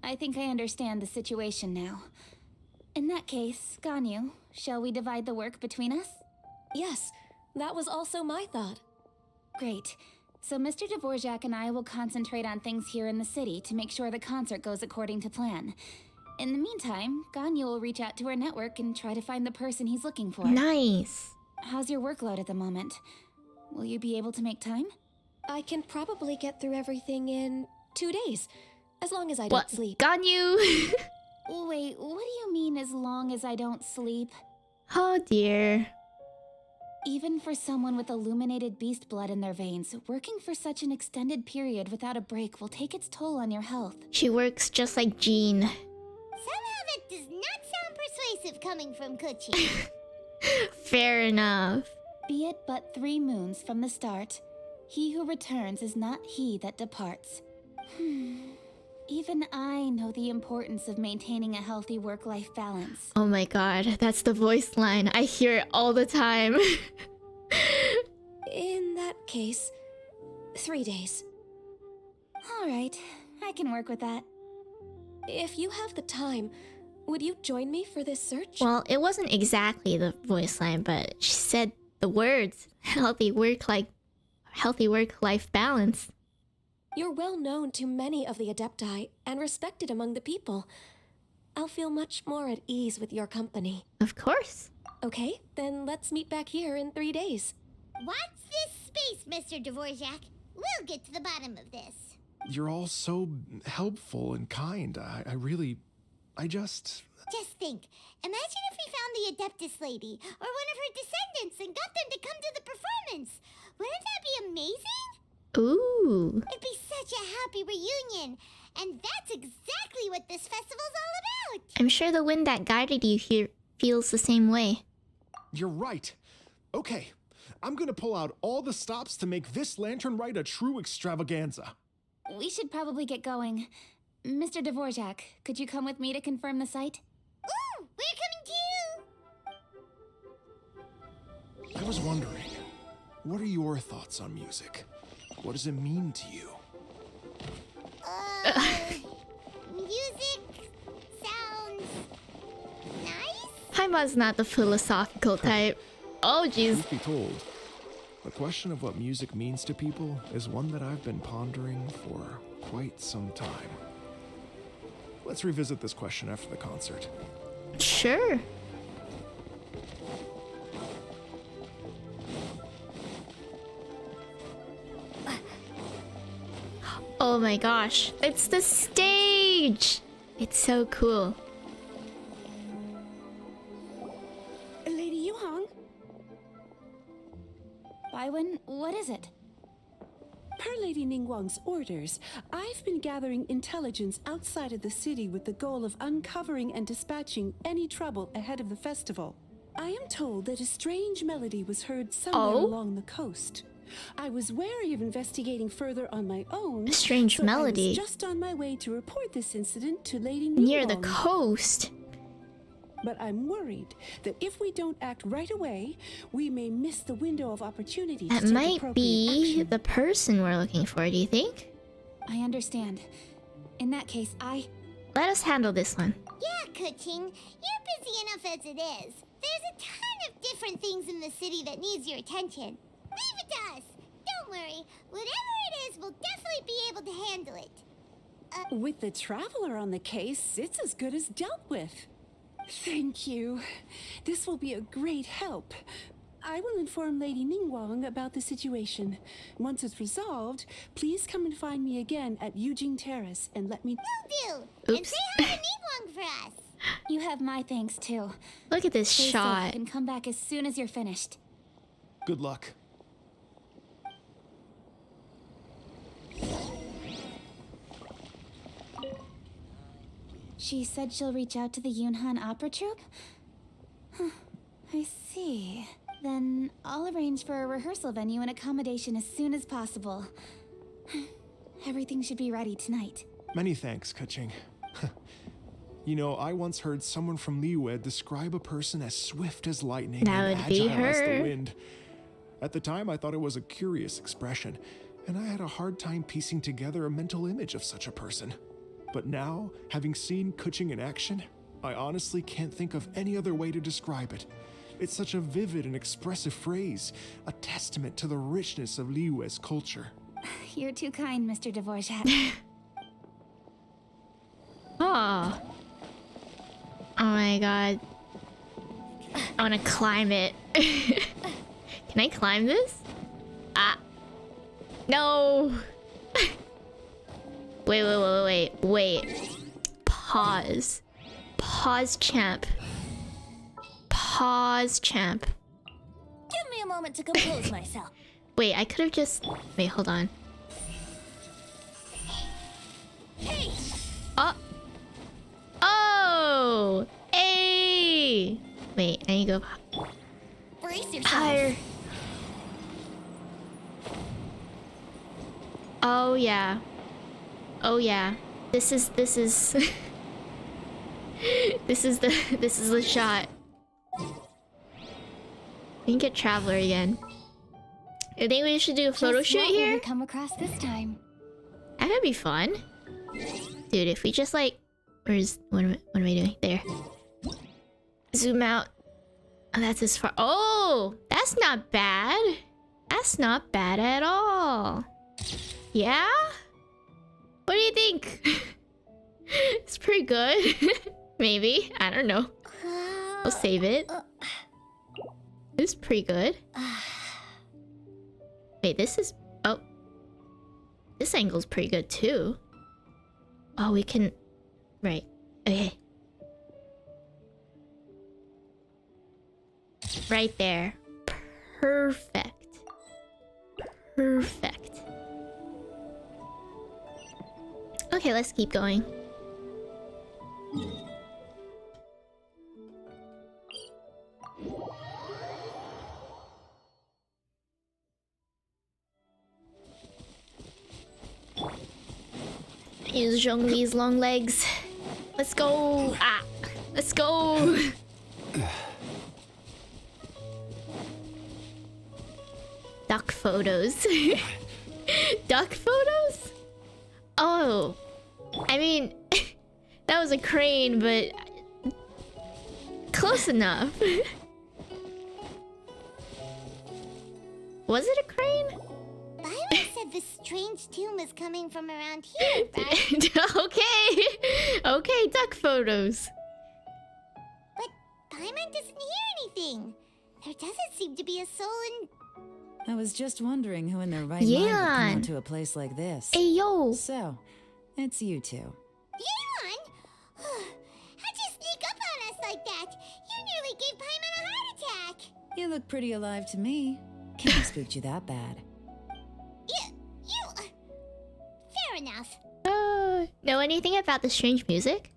I think I understand the situation now. In that case, Ganyu, shall we divide the work between us? Yes, that was also my thought. Great. So Mr. Dvorak and I will concentrate on things here in the city to make sure the concert goes according to plan. In the meantime, Ganyu will reach out to our network and try to find the person he's looking for. Nice. How's your workload at the moment? Will you be able to make time? I can probably get through everything in 2 days, as long as I What? don't sleep. Ganyu. Wait, what do you mean as long as I don't sleep? Oh dear. Even for someone with illuminated beast blood in their veins, working for such an extended period without a break will take its toll on your health. She works just like Jean. Somehow that does not sound persuasive coming from Kuchi. Fair enough. Be it but 3 moons from the start, he who returns is not he that departs. Even I know the importance of maintaining a healthy work-life balance. Oh my god, that's the voice line. I hear it all the time. In that case, 3 days. Alright, I can work with that. If you have the time, would you join me for this search? Well, it wasn't exactly the voice line, but she said the words. Healthy work-life balance. You're well known to many of the Adepti and respected among the people. I'll feel much more at ease with your company. Of course. Okay, then let's meet back here in 3 days. Watch this space, Mr. Dvorak. We'll get to the bottom of this. You're all so helpful and kind. I just... Just think. Imagine if we found the Adeptus lady, or one of her descendants, and got them to come to the performance. Wouldn't that be amazing? Ooh. It'd be such a happy reunion. And that's exactly what this festival's all about. I'm sure the wind that guided you here feels the same way. You're right. Okay, I'm gonna pull out all the stops to make this Lantern Rite a true extravaganza. We should probably get going. Mr. Dvorak, could you come with me to confirm the site? Ooh, we're coming too. I was wondering, what are your thoughts on music? What does it mean to you? Music sounds nice? Haima's not the philosophical type. Oh jeez. Truth be told, the question of what music means to people is one that I've been pondering for quite some time. Let's revisit this question after the concert. Sure. Oh my gosh, it's the stage! It's so cool. Lady Yuhang? Baiwen, what is it? Per Lady Ningguang's orders, I've been gathering intelligence outside of the city with the goal of uncovering and dispatching any trouble ahead of the festival. I am told that a strange melody was heard somewhere along the coast. I was wary of investigating further on my own. A strange so melody. I was just on my way to report this incident to Lady Ningguang. Near the coast. But I'm worried that if we don't act right away, we may miss the window of opportunity to That take might appropriate be action. the person we're looking for, do you think? I understand. In that case, Let us handle this one. Yeah, Kuching, you're busy enough as it is. There's a ton of different things in the city that needs your attention. Leave it to us. Don't worry. Whatever it is, we'll definitely be able to handle it. With the traveler on the case, it's as good as dealt with. Thank you. This will be a great help. I will inform Lady Ningguang about the situation. Once it's resolved, please come and find me again at Yujing Terrace and let me... Will do. And Oops. say hi to Ningguang for us. you have my thanks too. Look at this Stay safe shot. and come back as soon as you're finished. Good luck. She said she'll reach out to the Yunhan Opera Troupe? Huh, I see. Then I'll arrange for a rehearsal venue and accommodation as soon as possible. Everything should be ready tonight. Many thanks, Kuching. You know, I once heard someone from Liyue describe a person as swift as lightning That and would be agile as her. the wind. At the time, I thought it was a curious expression, and I had a hard time piecing together a mental image of such a person. But now, having seen Kuching in action, I honestly can't think of any other way to describe it. It's such a vivid and expressive phrase, a testament to the richness of Liyue's culture. You're too kind, Mr. Dvorak. Oh. Oh my god. I wanna climb it. Can I climb this? Ah. No. Wait. Pause. Pause, champ. Pause, champ. Give me a moment to compose myself. Wait, I could have just... Wait, hold on. Hey! Oh! Oh! Hey! Wait, I need to go Brace yourself. higher. Oh yeah. Oh yeah. This is this is the shot. We can get Traveler again. I think we should do a photo Just shoot what will here. we come across this time? That could be fun. Dude, if we just like... what am I doing? There. Zoom out. Oh, that's as far... Oh! That's not bad. That's not bad at all. Yeah? What do you think? It's pretty good. Maybe. I don't know. We'll save it. It's pretty good. Wait, this is... Oh. This angle's pretty good too. Oh, we can... Right. Okay. Right there. Perfect. Perfect. Okay, let's keep going. Use Zhongli's long legs. Let's go. Ah, let's go. Duck photos. Duck photos? Oh. I mean, that was a crane, but close enough. Was it a crane? Byron said the strange tune was coming from around here, right? Okay. Okay, duck photos. But Paimon doesn't hear anything. There doesn't seem to be a soul in... I was just wondering who in their right mind would come Yeon. out to a place like this. Hey, yo. So, it's you two. Yeon? How'd you sneak up on us like that? You nearly gave Paimon a heart attack. You look pretty alive to me. Can't have spooked you that bad. You Know anything about the strange music?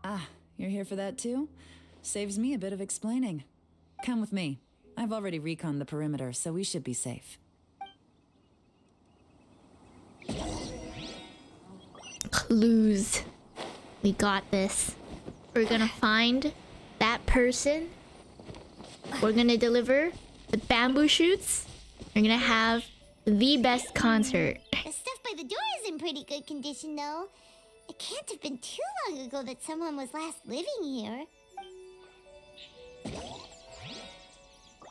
Ah, you're here for that too? Saves me a bit of explaining. Come with me. I've already reconned the perimeter, so we should be safe. Clues. We got this. We're gonna find that person. We're gonna deliver the bamboo shoots. We're gonna have the best concert. The stuff by the door is in pretty good condition, though. It can't have been too long ago that someone was last living here.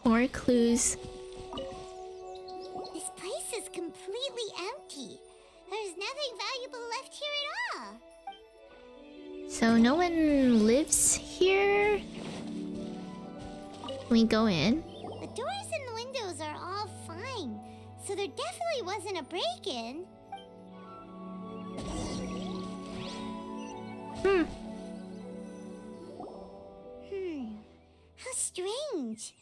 More clues. This place is completely empty. There's nothing valuable left here at all. So no one lives here? Can we go in? The doors and the windows are all fine, so there definitely wasn't a break-in. How strange.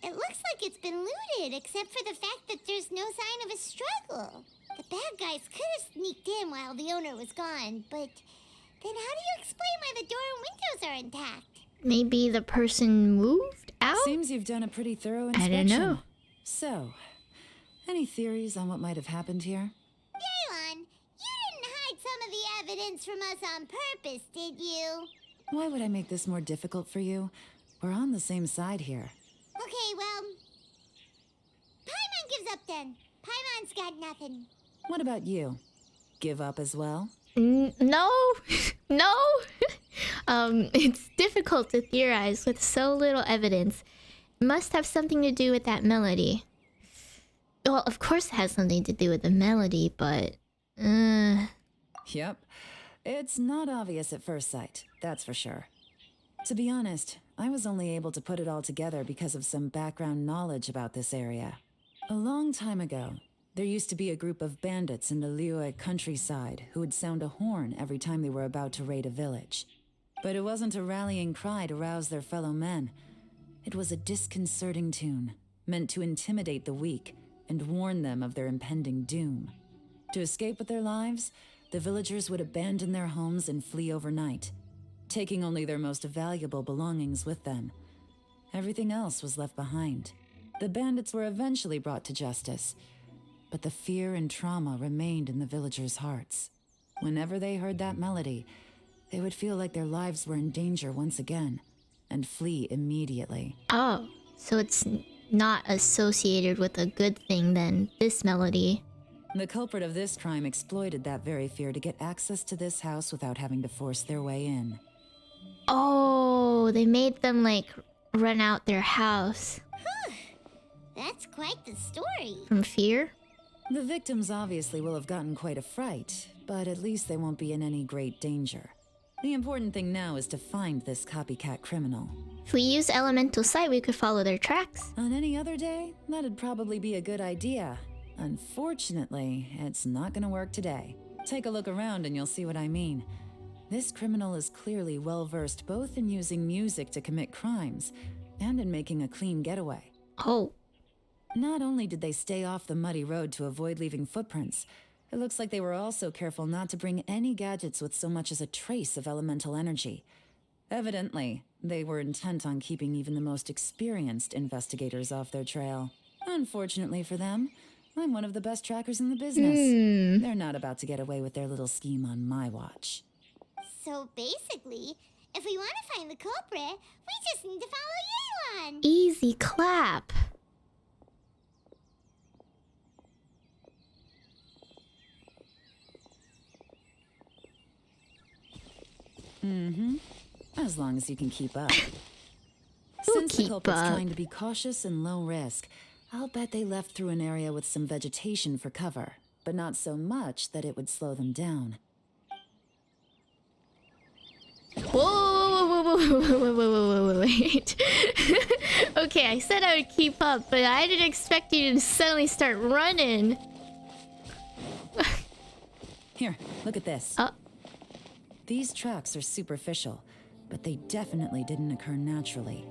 It looks like it's been looted, except for the fact that there's no sign of a struggle. The bad guys could have sneaked in while the owner was gone, but then how do you explain why the door and windows are intact? Maybe the person moved out? Seems you've done a pretty thorough I inspection. don't know. So, any theories on what might have happened here? Yaylon, you didn't hide some of the evidence from us on purpose, did you? Why would I make this more difficult for you? We're on the same side here. Okay, well, Paimon gives up then. Paimon's got nothing. What about you? Give up as well? No. No. It's difficult to theorize with so little evidence. It must have something to do with that melody. Well, of course it has something to do with the melody, but... Yep. It's not obvious at first sight, that's for sure. To be honest, I was only able to put it all together because of some background knowledge about this area. A long time ago, there used to be a group of bandits in the Liyue countryside who would sound a horn every time they were about to raid a village. But it wasn't a rallying cry to rouse their fellow men. It was a disconcerting tune, meant to intimidate the weak and warn them of their impending doom. To escape with their lives, the villagers would abandon their homes and flee overnight, taking only their most valuable belongings with them. Everything else was left behind. The bandits were eventually brought to justice, but the fear and trauma remained in the villagers' hearts. Whenever they heard that melody, they would feel like their lives were in danger once again, and flee immediately. Oh, so it's not associated with a good thing then, this melody. The culprit of this crime exploited that very fear to get access to this house without having to force their way in. Oh, they made them, like, run out their house. That's quite the story. From fear? The victims obviously will have gotten quite a fright, but at least they won't be in any great danger. The important thing now is to find this copycat criminal. If we use elemental sight, we could follow their tracks. On any other day, that'd probably be a good idea. Unfortunately, it's not gonna work today. Take a look around and you'll see what I mean. This criminal is clearly well-versed both in using music to commit crimes and in making a clean getaway. Oh. Not only did they stay off the muddy road to avoid leaving footprints, it looks like they were also careful not to bring any gadgets with so much as a trace of elemental energy. Evidently, they were intent on keeping even the most experienced investigators off their trail. Unfortunately for them, I'm one of the best trackers in the business. They're not about to get away with their little scheme on my watch. So basically, if we want to find the culprit, we just need to follow Yaylon. Easy clap. As long as you can keep up. Who Since the keep culprit's up? trying to be cautious and low risk, I'll bet they left through an area with some vegetation for cover, but not so much that it would slow them down. Whoa, wait. Okay, I said I would keep up, but I didn't expect you to suddenly start running. Here, look at this. These tracks are superficial, but they definitely didn't occur naturally.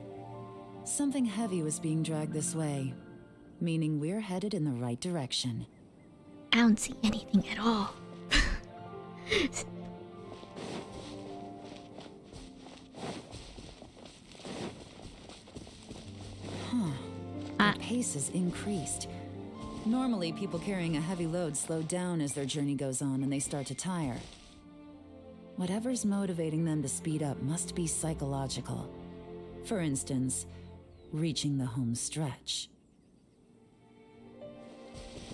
Something heavy was being dragged this way, meaning we're headed in the right direction. I don't see anything at all. Their pace has increased. Normally, people carrying a heavy load slow down as their journey goes on and they start to tire. Whatever's motivating them to speed up must be psychological. For instance, reaching the home stretch.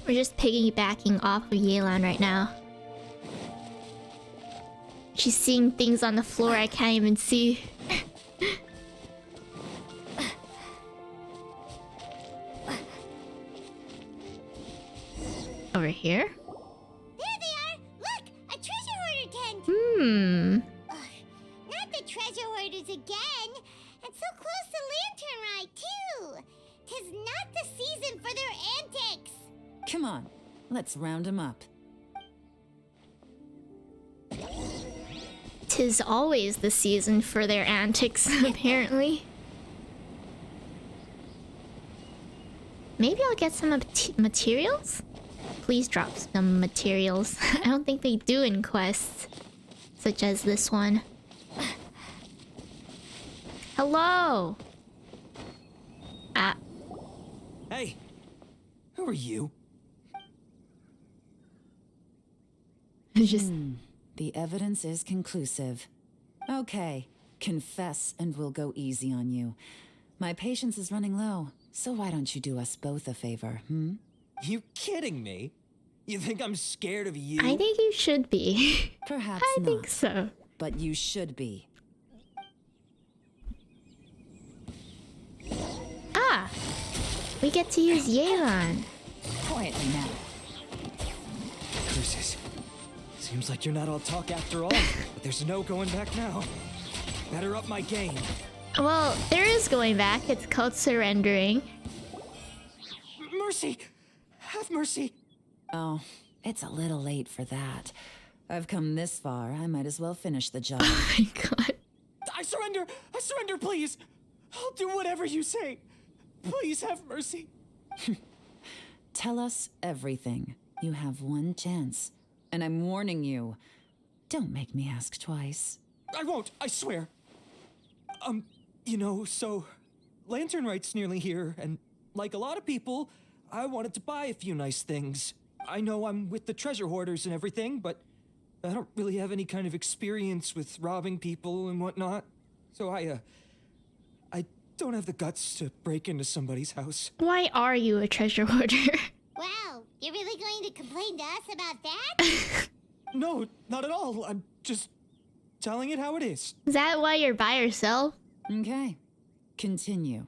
We're just piggybacking off of Yelan right now. She's seeing things on the floor I can't even see. Over here? There they are! Look! A treasure hoarder tent! Not the treasure hoarders again! And so close to Lantern Rite, too! 'Tis not the season for their antics! Come on, let's round them up. 'Tis always the season for their antics, apparently. Maybe I'll get some materials? Please drop some materials. I don't think they do in quests, such as this one. Hello! Hey! Who are you? Just... The evidence is conclusive. Okay, confess and we'll go easy on you. My patience is running low, so why don't you do us both a favor, You kidding me? You think I'm scared of you? I think you should be. Perhaps I not. think so. But you should be. Ah! We get to use Yelan. Quietly now. Curses. Seems like you're not all talk after all, but there's no going back now. Better up my game. Well, there is going back. It's called surrendering. Mercy! Have mercy! Oh, it's a little late for that. I've come this far, I might as well finish the job. Oh my god. I surrender! I surrender, please! I'll do whatever you say. Please have mercy. Tell us everything. You have one chance. And I'm warning you. Don't make me ask twice. I won't, I swear. You know, so... Lantern Rite's nearly here, and like a lot of people, I wanted to buy a few nice things. I know I'm with the treasure hoarders and everything, but I don't really have any kind of experience with robbing people and whatnot. So I don't have the guts to break into somebody's house. Why are you a treasure hoarder? Wow, you're really going to complain to us about that? No, not at all. I'm just telling it how it is. Is that why you're by yourself? Okay. Continue.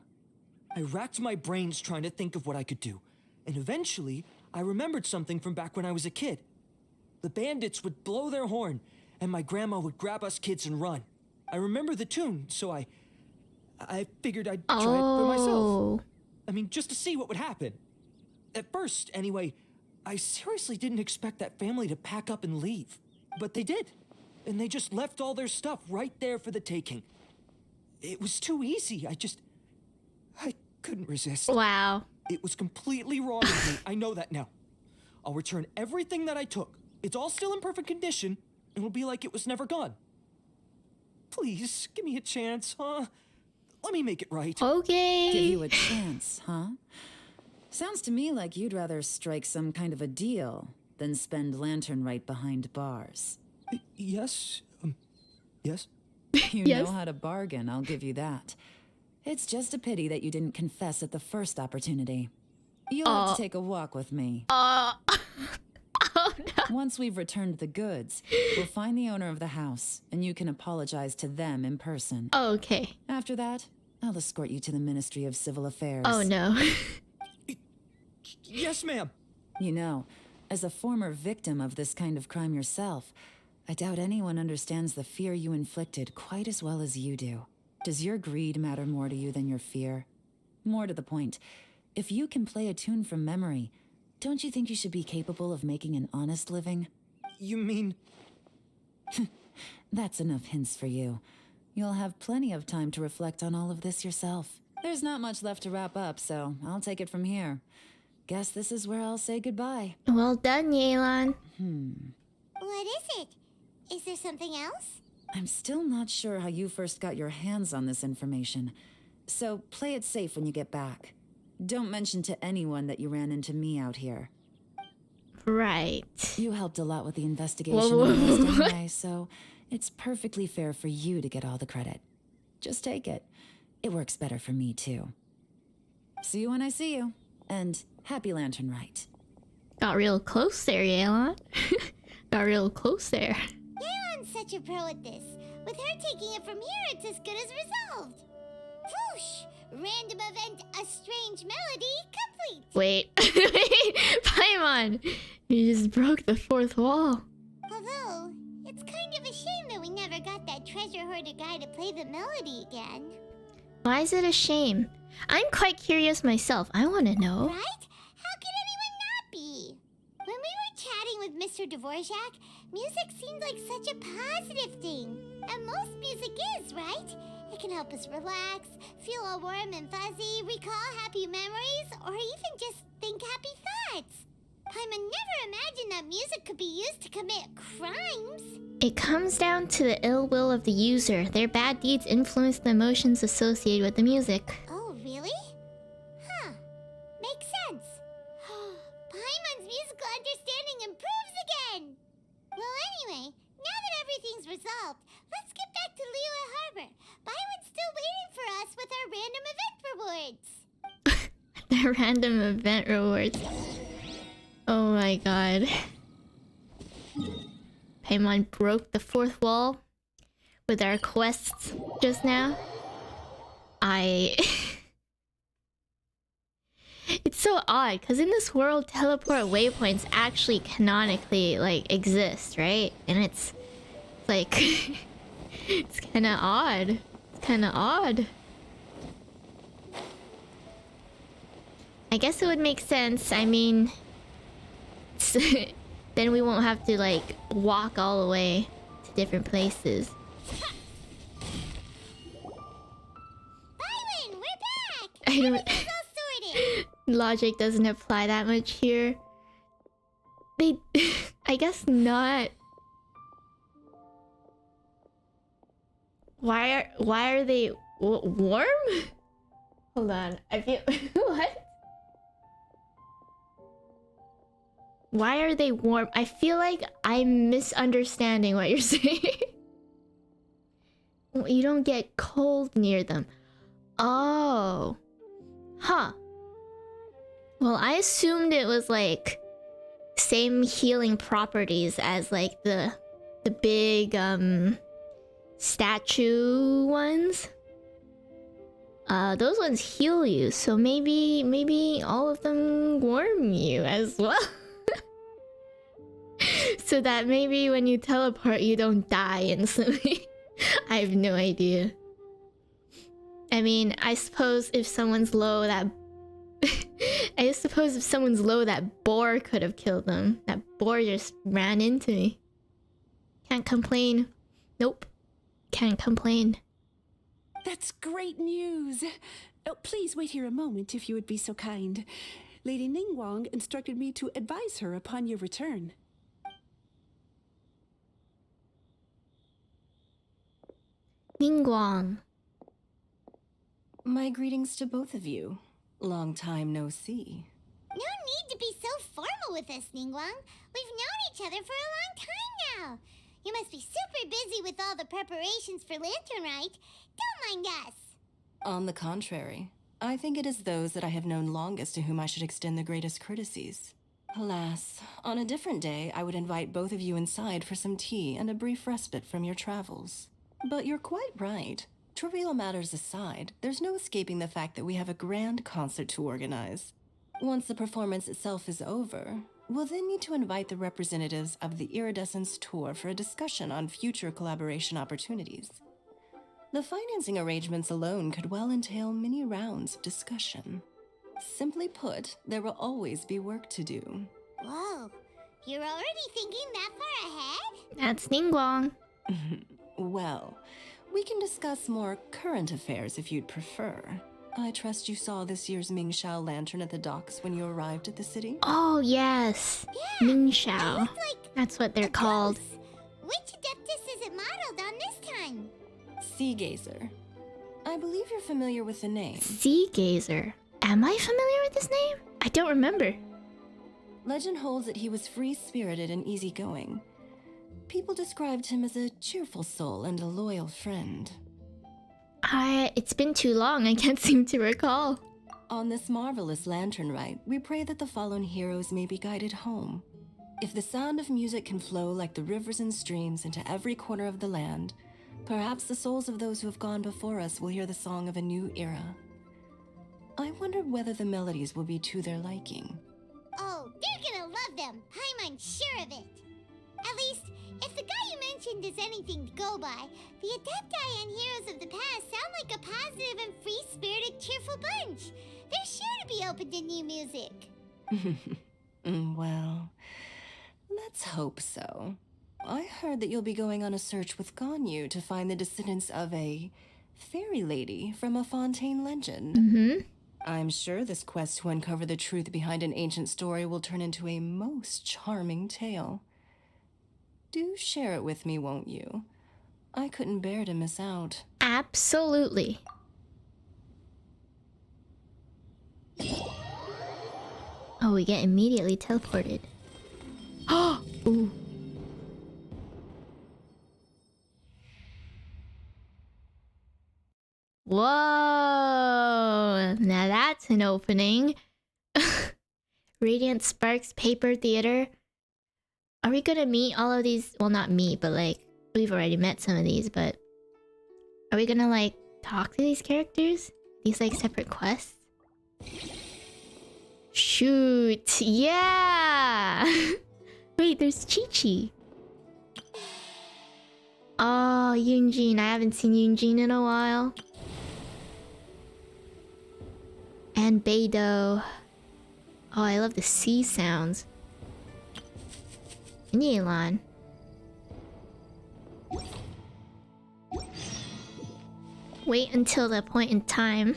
I racked my brains trying to think of what I could do. And eventually, I remembered something from back when I was a kid. The bandits would blow their horn, and my grandma would grab us kids and run. I remember the tune, so I figured I'd try it for myself. I mean, just to see what would happen. At first, anyway, I seriously didn't expect that family to pack up and leave. But they did. And they just left all their stuff right there for the taking. It was too easy. I couldn't resist. Wow. It was completely wrong of me. I know that now. I'll return everything that I took. It's all still in perfect condition, and it'll be like it was never gone. Please, give me a chance, huh? Let me make it right. Okay. Give you a chance, huh? Sounds to me like you'd rather strike some kind of a deal than spend Lantern Rite behind bars. Yes? Yes? You Yes. know how to bargain, I'll give you that. It's just a pity that you didn't confess at the first opportunity. You'll have to take a walk with me. Oh no. Once we've returned the goods, we'll find the owner of the house, and you can apologize to them in person. Okay. After that, I'll escort you to the Ministry of Civil Affairs. Oh no. Yes, ma'am. You know, as a former victim of this kind of crime yourself, I doubt anyone understands the fear you inflicted quite as well as you do. Does your greed matter more to you than your fear? More to the point, if you can play a tune from memory, don't you think you should be capable of making an honest living? You mean... That's enough hints for you. You'll have plenty of time to reflect on all of this yourself. There's not much left to wrap up, so I'll take it from here. Guess this is where I'll say goodbye. Well done, Yelan. What is it? Is there something else? I'm still not sure how you first got your hands on this information, so play it safe when you get back. don't mention to anyone that you ran into me out here. Right. You helped a lot with the investigation Whoa, of whoa, this whoa. anyway, so it's perfectly fair for you to get all the credit. Just take it. It works better for me, too. See you when I see you. And happy Lantern Rite. Got real close there, Yelan. Got real close there. Yelan's such a pro at this. With her taking it from here, it's as good as resolved. Whoosh! Random event, a strange melody, complete. Wait. Paimon! You just broke the fourth wall. Although, it's kind of a shame that we never got that treasure hoarder guy to play the melody again. Why is it a shame? I'm quite curious myself. I want to know. Right? How could anyone not be? When we were chatting with Mr. Dvorak, music seemed like such a positive thing. And most music is, right? It can help us relax, feel all warm and fuzzy, recall happy memories, or even just think happy thoughts. Paimon never imagined that music could be used to commit crimes. It comes down to the ill will of the user. Their bad deeds influence the emotions associated with the music. Oh, really? Huh. Makes sense. Paimon's musical understanding improves again. Well, anyway, now that everything's resolved, let's get back to Liyue Harbor. Byron's still waiting for us with our random event rewards. The random event rewards. Oh my god. Paimon broke the fourth wall with our quests just now. It's so odd, because in this world, teleport waypoints actually canonically, like, exist, right? And it's like... it's kinda odd. It's kinda odd. I guess it would make sense. I mean... then we won't have to, like, walk all the way to different places. Byron, we're back! I don't... Everything's all sorted! Logic doesn't apply that much here. They... I guess not. Why are they... warm? Hold on. I feel... What? Why are they warm? I feel like I'm misunderstanding what you're saying. You don't get cold near them. Oh. Huh. Well, I assumed it was like same healing properties as like the big statue ones. Those ones heal you, so maybe all of them warm you as well. So that maybe when you teleport you don't die instantly. I have no idea. I mean, I suppose if someone's low that boar could have killed them. That boar just ran into me. Can't complain. Nope. Can't complain. That's great news. Oh, please wait here a moment if you would be so kind. Lady Ningguang instructed me to advise her upon your return. Ningguang. My greetings to both of you. Long time no see. No need to be so formal with us, Ningguang. We've known each other for a long time now. You must be super busy with all the preparations for Lantern Rite. Don't mind us. On the contrary, I think it is those that I have known longest to whom I should extend the greatest courtesies. Alas, on a different day, I would invite both of you inside for some tea and a brief respite from your travels. But you're quite right. Trivial matters aside, there's no escaping the fact that we have a grand concert to organize. Once the performance itself is over, we'll then need to invite the representatives of the Iridescence Tour for a discussion on future collaboration opportunities. The financing arrangements alone could well entail many rounds of discussion. Simply put, there will always be work to do. Whoa, you're already thinking that far ahead? That's Ningguang. Well, we can discuss more current affairs if you'd prefer. I trust you saw this year's Mingxiao lantern at the docks when you arrived at the city? Oh, yes. Yeah, Mingxiao. like That's what they're called. ghost. Which Adeptus is it modeled on this time? Sea Gazer. I believe you're familiar with the name. Sea Gazer. Am I familiar with this name? I don't remember. Legend holds that he was free-spirited and easygoing. People described him as a cheerful soul and a loyal friend. It's been too long, I can't seem to recall. On this marvelous lantern rite, we pray that the fallen heroes may be guided home. If the sound of music can flow like the rivers and streams into every corner of the land, perhaps the souls of those who have gone before us will hear the song of a new era. I wondered whether the melodies will be to their liking. Oh, they're gonna love them. I'm unsure of it. At least, if the guy you mentioned is anything to go by, the Adepti and Heroes of the Past sound like a positive and free-spirited, cheerful bunch. They're sure to be open to new music. Well, let's hope so. I heard that you'll be going on a search with Ganyu to find the descendants of a fairy lady from a Fontaine legend. Mm-hmm. I'm sure this quest to uncover the truth behind an ancient story will turn into a most charming tale. Do share it with me, won't you? I couldn't bear to miss out. Absolutely. Oh, we get immediately teleported. Oh! Ooh. Whoa! Now that's an opening. Radiant Sparks Paper Theater. Are we gonna meet all of these? Well, not meet, but like, we've already met some of these, but... Are we gonna like, talk to these characters? These like separate quests? Shoot! Yeah! Wait, there's Chi-Chi. Oh, Yunjin. I haven't seen Yunjin in a while. And Beidou. Oh, I love the sea sounds. And Yelan. Wait until the point in time.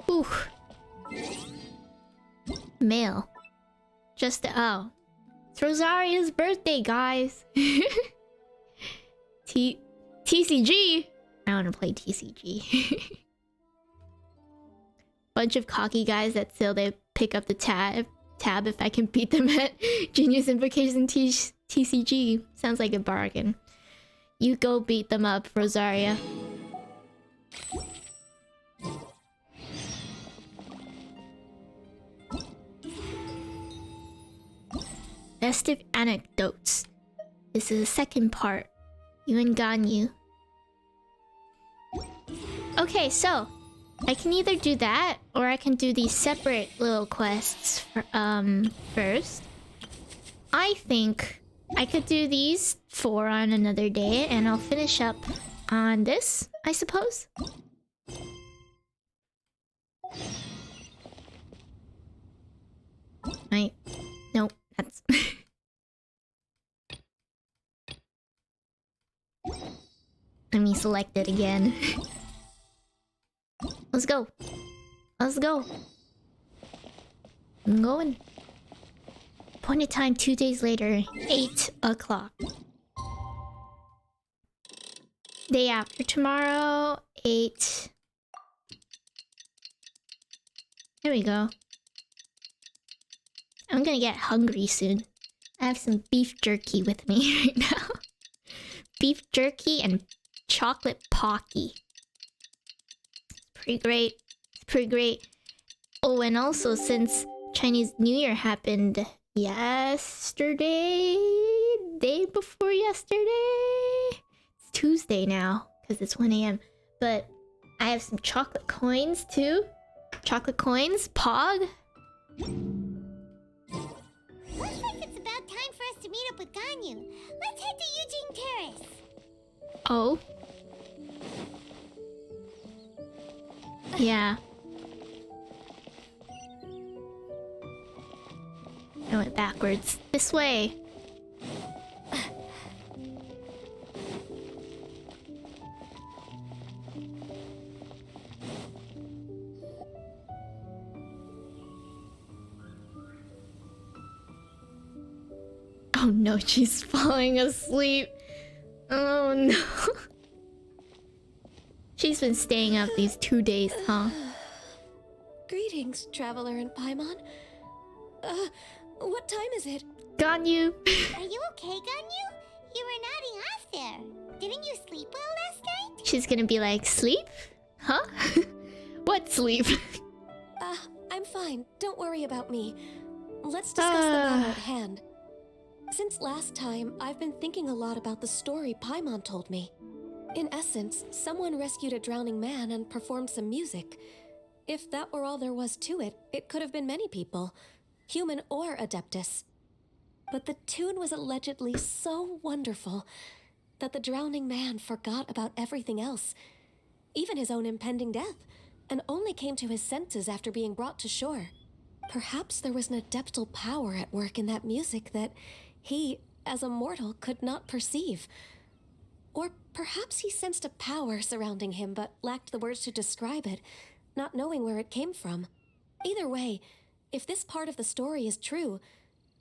Ooh. Mail. Just oh. It's Rosaria's birthday, guys. TCG. I want to play TCG. Bunch of cocky guys that still they pick up the tab if I can beat them at Genius Invocation TCG. Sounds like a bargain. You go beat them up, Rosaria. Festive anecdotes. This is the second part. You and Ganyu. Okay, so I can either do that or I can do these separate little quests for, first. I think I could do these 4 on another day and I'll finish up on this, I suppose. Right. Nope, that's... Let me select it again. Let's go. Let's go. I'm going. Appointed time 2 days later, 8 o'clock. Day after tomorrow, 8. There we go. I'm gonna get hungry soon. I have some beef jerky with me right now. Beef jerky and chocolate pocky. Pretty great. It's pretty great. Oh, and also since Chinese New Year happened yesterday, day before yesterday. It's Tuesday now because it's 1 a.m. But I have some chocolate coins too. Chocolate coins, Pog. Looks like it's about time for us to meet up with Ganyu. Let's head to Eugene Terrace. Oh. Yeah. I went backwards. This way. Oh no, she's falling asleep. Oh no. She's been staying up these 2 days, huh? Greetings, Traveler and Paimon. What time is it? Ganyu. Are you okay, Ganyu? You were nodding off there. Didn't you sleep well last night? She's gonna be like, sleep? Huh? What sleep? I'm fine. Don't worry about me. Let's discuss the matter at hand. Since last time, I've been thinking a lot about the story Paimon told me. In essence, someone rescued a drowning man and performed some music. If that were all there was to it, it could have been many people, human or Adeptus. But the tune was allegedly so wonderful that the drowning man forgot about everything else, even his own impending death, and only came to his senses after being brought to shore. Perhaps there was an adeptal power at work in that music that he, as a mortal, could not perceive. Or perhaps he sensed a power surrounding him but lacked the words to describe it, not knowing where it came from. Either way, if this part of the story is true,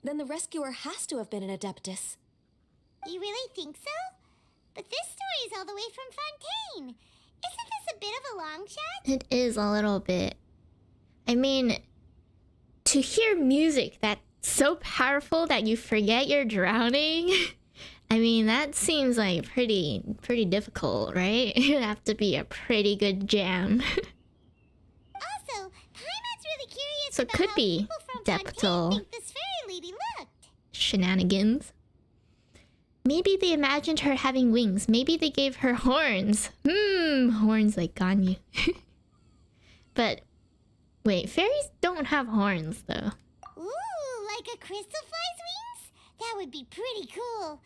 then the rescuer has to have been an Adeptus. You really think so? But this story is all the way from Fontaine. Isn't this a bit of a long shot? It is a little bit. I mean, to hear music that's so powerful that you forget you're drowning, I mean, that seems like pretty difficult, right? It'd have to be a pretty good jam. Also, Paimon's really curious So it about could how be people from Deptal Fontaine think this fairy lady looked. shenanigans. Maybe they imagined her having wings. Maybe they gave her horns. Horns like Ganyu. But wait, fairies don't have horns though. Ooh, like a crystal fly's wings? That would be pretty cool.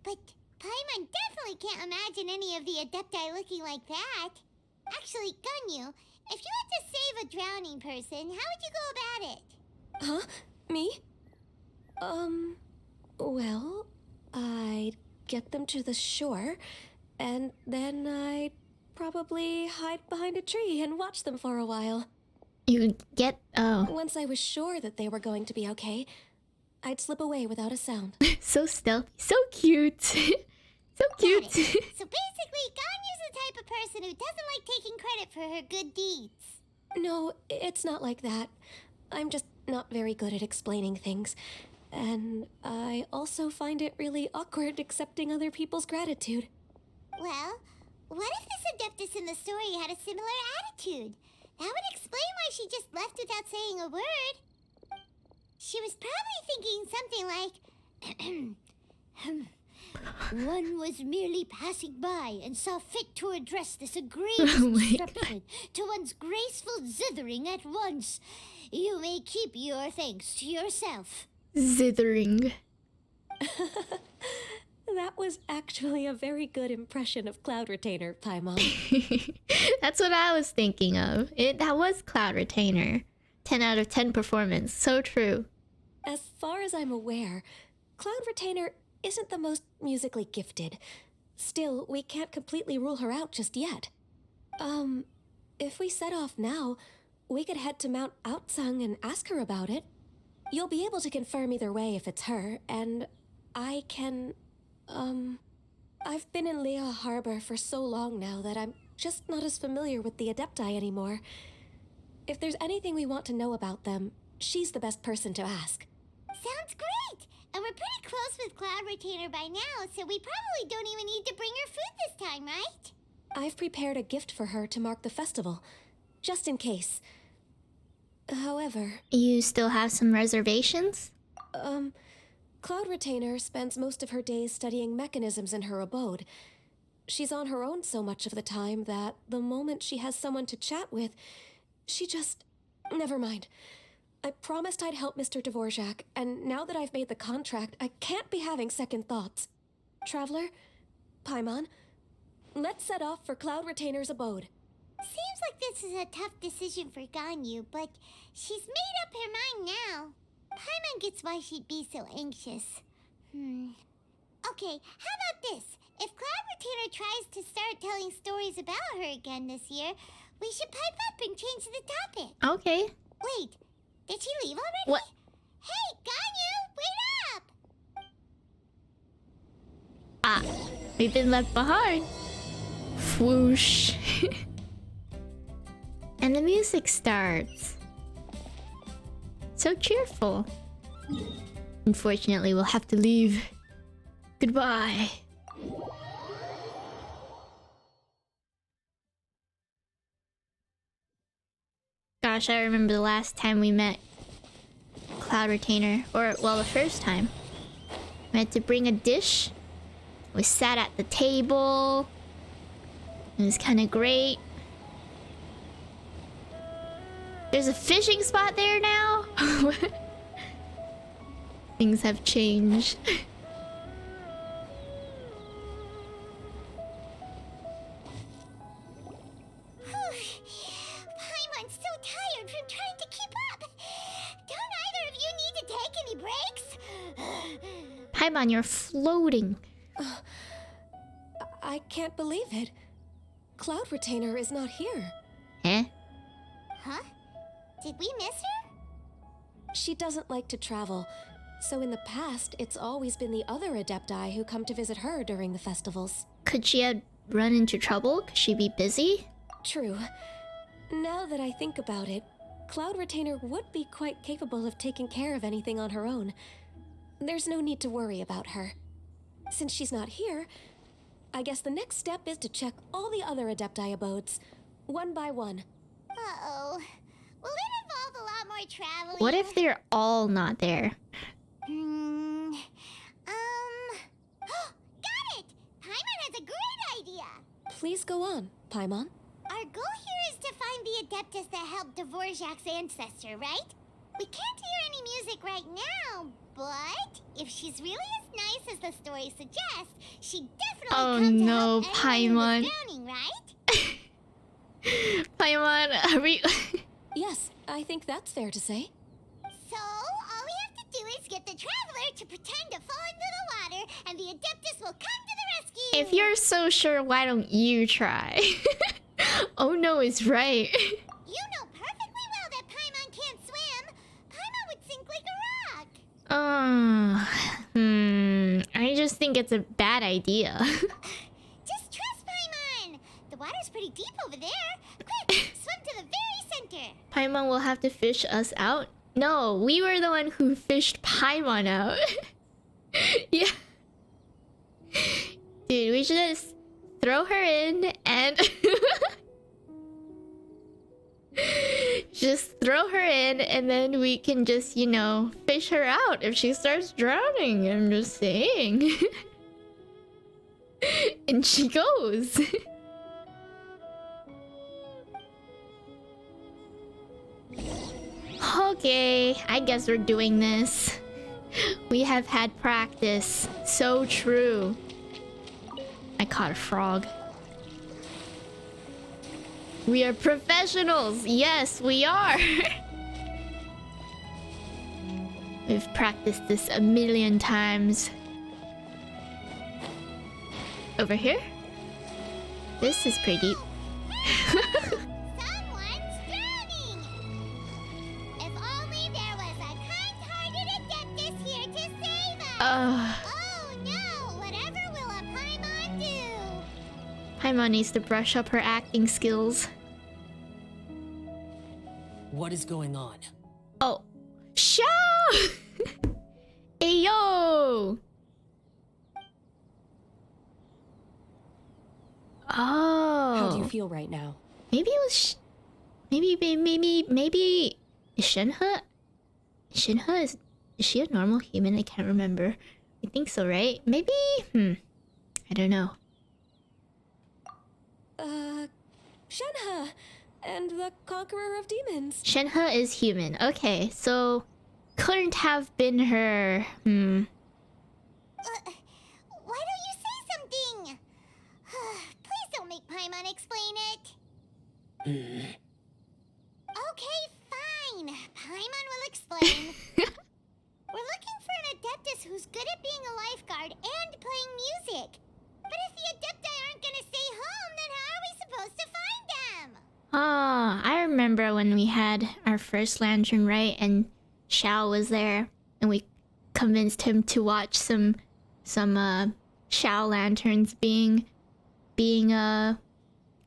But Paimon definitely can't imagine any of the Adepti looking like that. Actually, Ganyu, if you had to save a drowning person, how would you go about it? Huh? Me? Well, I'd get them to the shore, and then I'd probably hide behind a tree and watch them for a while. You get... oh. Once I was sure that they were going to be okay, I'd slip away without a sound. So stealthy. So cute. So cute. Got it. So basically, Ganyu's the type of person who doesn't like taking credit for her good deeds. No, it's not like that. I'm just not very good at explaining things. And I also find it really awkward accepting other people's gratitude. Well, what if this Adeptus in the story had a similar attitude? That would explain why she just left without saying a word. She was probably thinking something like, one was merely passing by and saw fit to address this egregious disruption to one's graceful zithering at once. You may keep your thanks to yourself. Zithering. That was actually a very good impression of Cloud Retainer, Paimon. That's what I was thinking of. That was Cloud Retainer. 10 out of 10 performance. So true. As far as I'm aware, Cloud Retainer isn't the most musically gifted. Still, we can't completely rule her out just yet. If we set off now, we could head to Mount Outsung and ask her about it. You'll be able to confirm either way if it's her, and I can... I've been in Lea Harbor for so long now that I'm just not as familiar with the Adepti anymore. If there's anything we want to know about them, she's the best person to ask. Sounds great! And we're pretty close with Cloud Retainer by now, so we probably don't even need to bring her food this time, right? I've prepared a gift for her to mark the festival, just in case. However... You still have some reservations? Cloud Retainer spends most of her days studying mechanisms in her abode. She's on her own so much of the time that the moment she has someone to chat with, she just... Never mind. I promised I'd help Mr. Dvorak, and now that I've made the contract, I can't be having second thoughts. Traveler, Paimon, let's set off for Cloud Retainer's abode. Seems like this is a tough decision for Ganyu, but she's made up her mind now. Paimon gets why she'd be so anxious. Okay, how about this? If Cloud Retainer tries to start telling stories about her again this year, we should pipe up and change the topic. Okay. Wait, did she leave already? What? Hey, Ganyu, wait up! Ah, we've been left behind. Whoosh. And the music starts. So cheerful. Unfortunately, we'll have to leave. Goodbye. Gosh, I remember the last time we met Cloud Retainer. Or, well, the first time. We had to bring a dish. We sat at the table. It was kind of great. There's a fishing spot there now? Things have changed. Paimon's so tired from trying to keep up. Don't either of you need to take any breaks? Paimon, you're floating. I can't believe it. Cloud Retainer is not here. Eh? Huh? Did we miss her? She doesn't like to travel, so in the past, it's always been the other Adepti who come to visit her during the festivals. Could she have run into trouble? Could she be busy? True. Now that I think about it, Cloud Retainer would be quite capable of taking care of anything on her own. There's no need to worry about her. Since she's not here, I guess the next step is to check all the other Adepti abodes, one by one. Uh-oh. Will it involve a lot more traveling? What if they're all not there? Got it! Paimon has a great idea! Please go on, Paimon. Our goal here is to find the Adeptus that helped Dvorak's ancestor, right? We can't hear any music right now, but if she's really as nice as the story suggests, she'd definitely come to help anyone who's drowning, right? Paimon, are we... Yes, I think that's fair to say. So, all we have to do is get the traveler to pretend to fall into the water, and the Adeptus will come to the rescue! If you're so sure, why don't you try? Oh no is right. You know perfectly well that Paimon can't swim! Paimon would sink like a rock! I just think it's a bad idea. Just trust Paimon! The water's pretty deep over there. Quick, swim to the very center! Paimon will have to fish us out? No, we were the one who fished Paimon out. Yeah. Dude, we should just throw her in and... just throw her in and then we can just, you know, fish her out if she starts drowning. I'm just saying. And she goes. Okay, I guess we're doing this. We have had practice. So true. I caught a frog. We are professionals. Yes, we are. We've practiced this a million times. Over here? This is pretty deep. Someone's drowning! If only there was a kind-hearted Adeptus here to save us! Oh no! Whatever will a Paimon do? Paimon needs to brush up her acting skills. What is going on? Oh. Shao! Hey, yo! Oh. How do you feel right now? Maybe it was... maybe... Is Shenhe? Is she a normal human? I can't remember. I think so, right? Maybe... I don't know. Shenhe! And the Conqueror of Demons. Shenhe is human. Okay, so... couldn't have been her... Why don't you say something? Please don't make Paimon explain it. Okay, fine. Paimon will explain. We're looking for an Adeptus who's good at being a lifeguard and playing music. But if the Adepti aren't gonna stay home, then how are we supposed to find them? Oh, I remember when we had our first lantern, right? And Shao was there, and we convinced him to watch some Shao lanterns being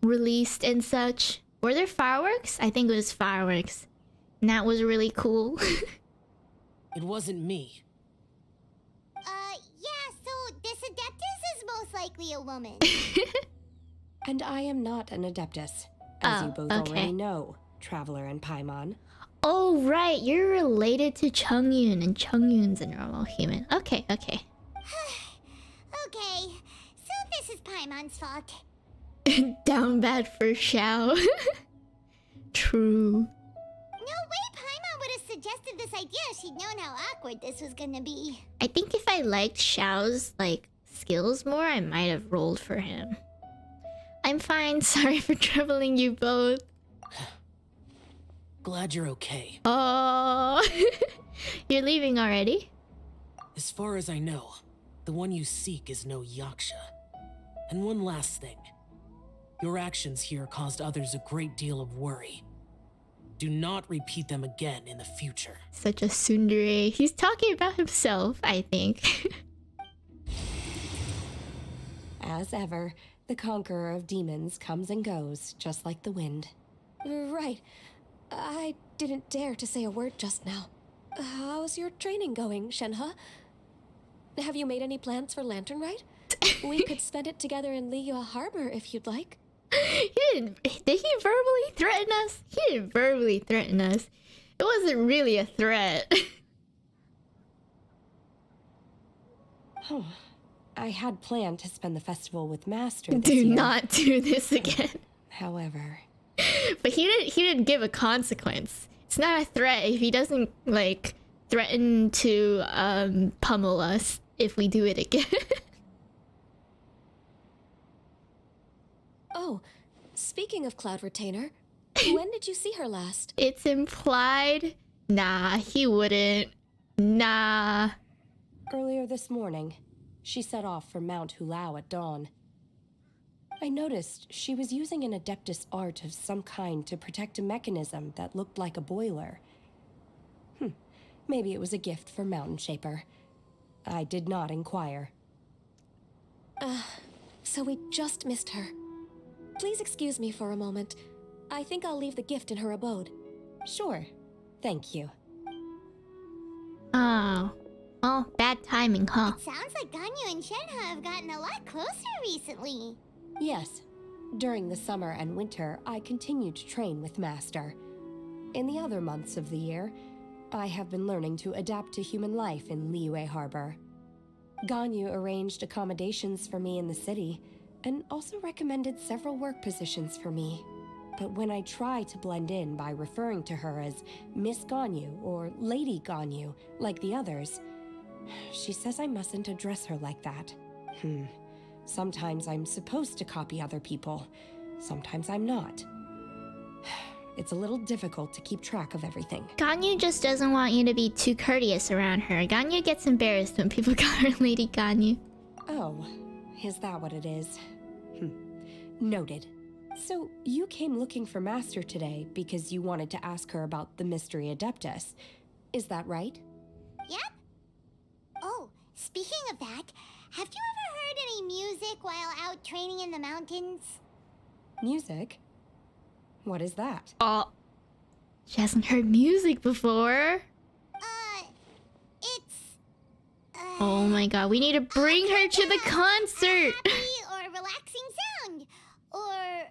released and such. Were there fireworks? I think it was fireworks. And that was really cool. It wasn't me. Yeah, so this Adeptus is most likely a woman. And I am not an Adeptus, as you both already know, Traveler and Paimon. Oh, right. You're related to Chungyun, and Chungyun's a normal human. Okay, okay. Okay, so this is Paimon's fault. Down bad for Xiao. True. No way Paimon would have suggested this idea if she'd known how awkward this was gonna be. I think if I liked Xiao's, like, skills more, I might have rolled for him. I'm fine. Sorry for troubling you both. Glad you're okay. Oh, you're leaving already? As far as I know, the one you seek is no Yaksha. And one last thing. Your actions here caused others a great deal of worry. Do not repeat them again in the future. Such a tsundere. He's talking about himself, I think. As ever, the conqueror of demons comes and goes, just like the wind. Right. I didn't dare to say a word just now. How's your training going, Shenhe? Have you made any plans for Lantern Rite? We could spend it together in Liyue Harbor if you'd like. Did he verbally threaten us? He didn't verbally threaten us. It wasn't really a threat. Oh, I had planned to spend the festival with Master this Do year. not do this again. However... But he didn't give a consequence. It's not a threat if he doesn't, like, threaten to pummel us if we do it again. Oh, speaking of Cloud Retainer, when did you see her last? It's implied. Nah, he wouldn't. Nah. Earlier this morning, she set off for Mount Hulao at dawn. I noticed she was using an Adeptus art of some kind to protect a mechanism that looked like a boiler. Maybe it was a gift for Mountain Shaper. I did not inquire. So we just missed her. Please excuse me for a moment. I think I'll leave the gift in her abode. Sure. Thank you. Oh. Oh, bad timing, huh? It sounds like Ganyu and Shenhe have gotten a lot closer recently. Yes. During the summer and winter, I continued to train with Master. In the other months of the year, I have been learning to adapt to human life in Liyue Harbor. Ganyu arranged accommodations for me in the city, and also recommended several work positions for me. But when I try to blend in by referring to her as Miss Ganyu or Lady Ganyu, like the others, she says I mustn't address her like that. Sometimes I'm supposed to copy other people, sometimes I'm not. It's a little difficult to keep track of everything. Ganyu just doesn't want you to be too courteous around her. Ganyu gets embarrassed when people call her Lady Ganyu. Oh, is that what it is? Noted. So, you came looking for Master today because you wanted to ask her about the Mystery Adeptus. Is that right? Yep. Oh, speaking of that, have you ever heard any music while out training in the mountains? Music? What is that? Oh. She hasn't heard music before. It's... Oh my god, we need to bring her to the concert! happy or relaxing sound. Or,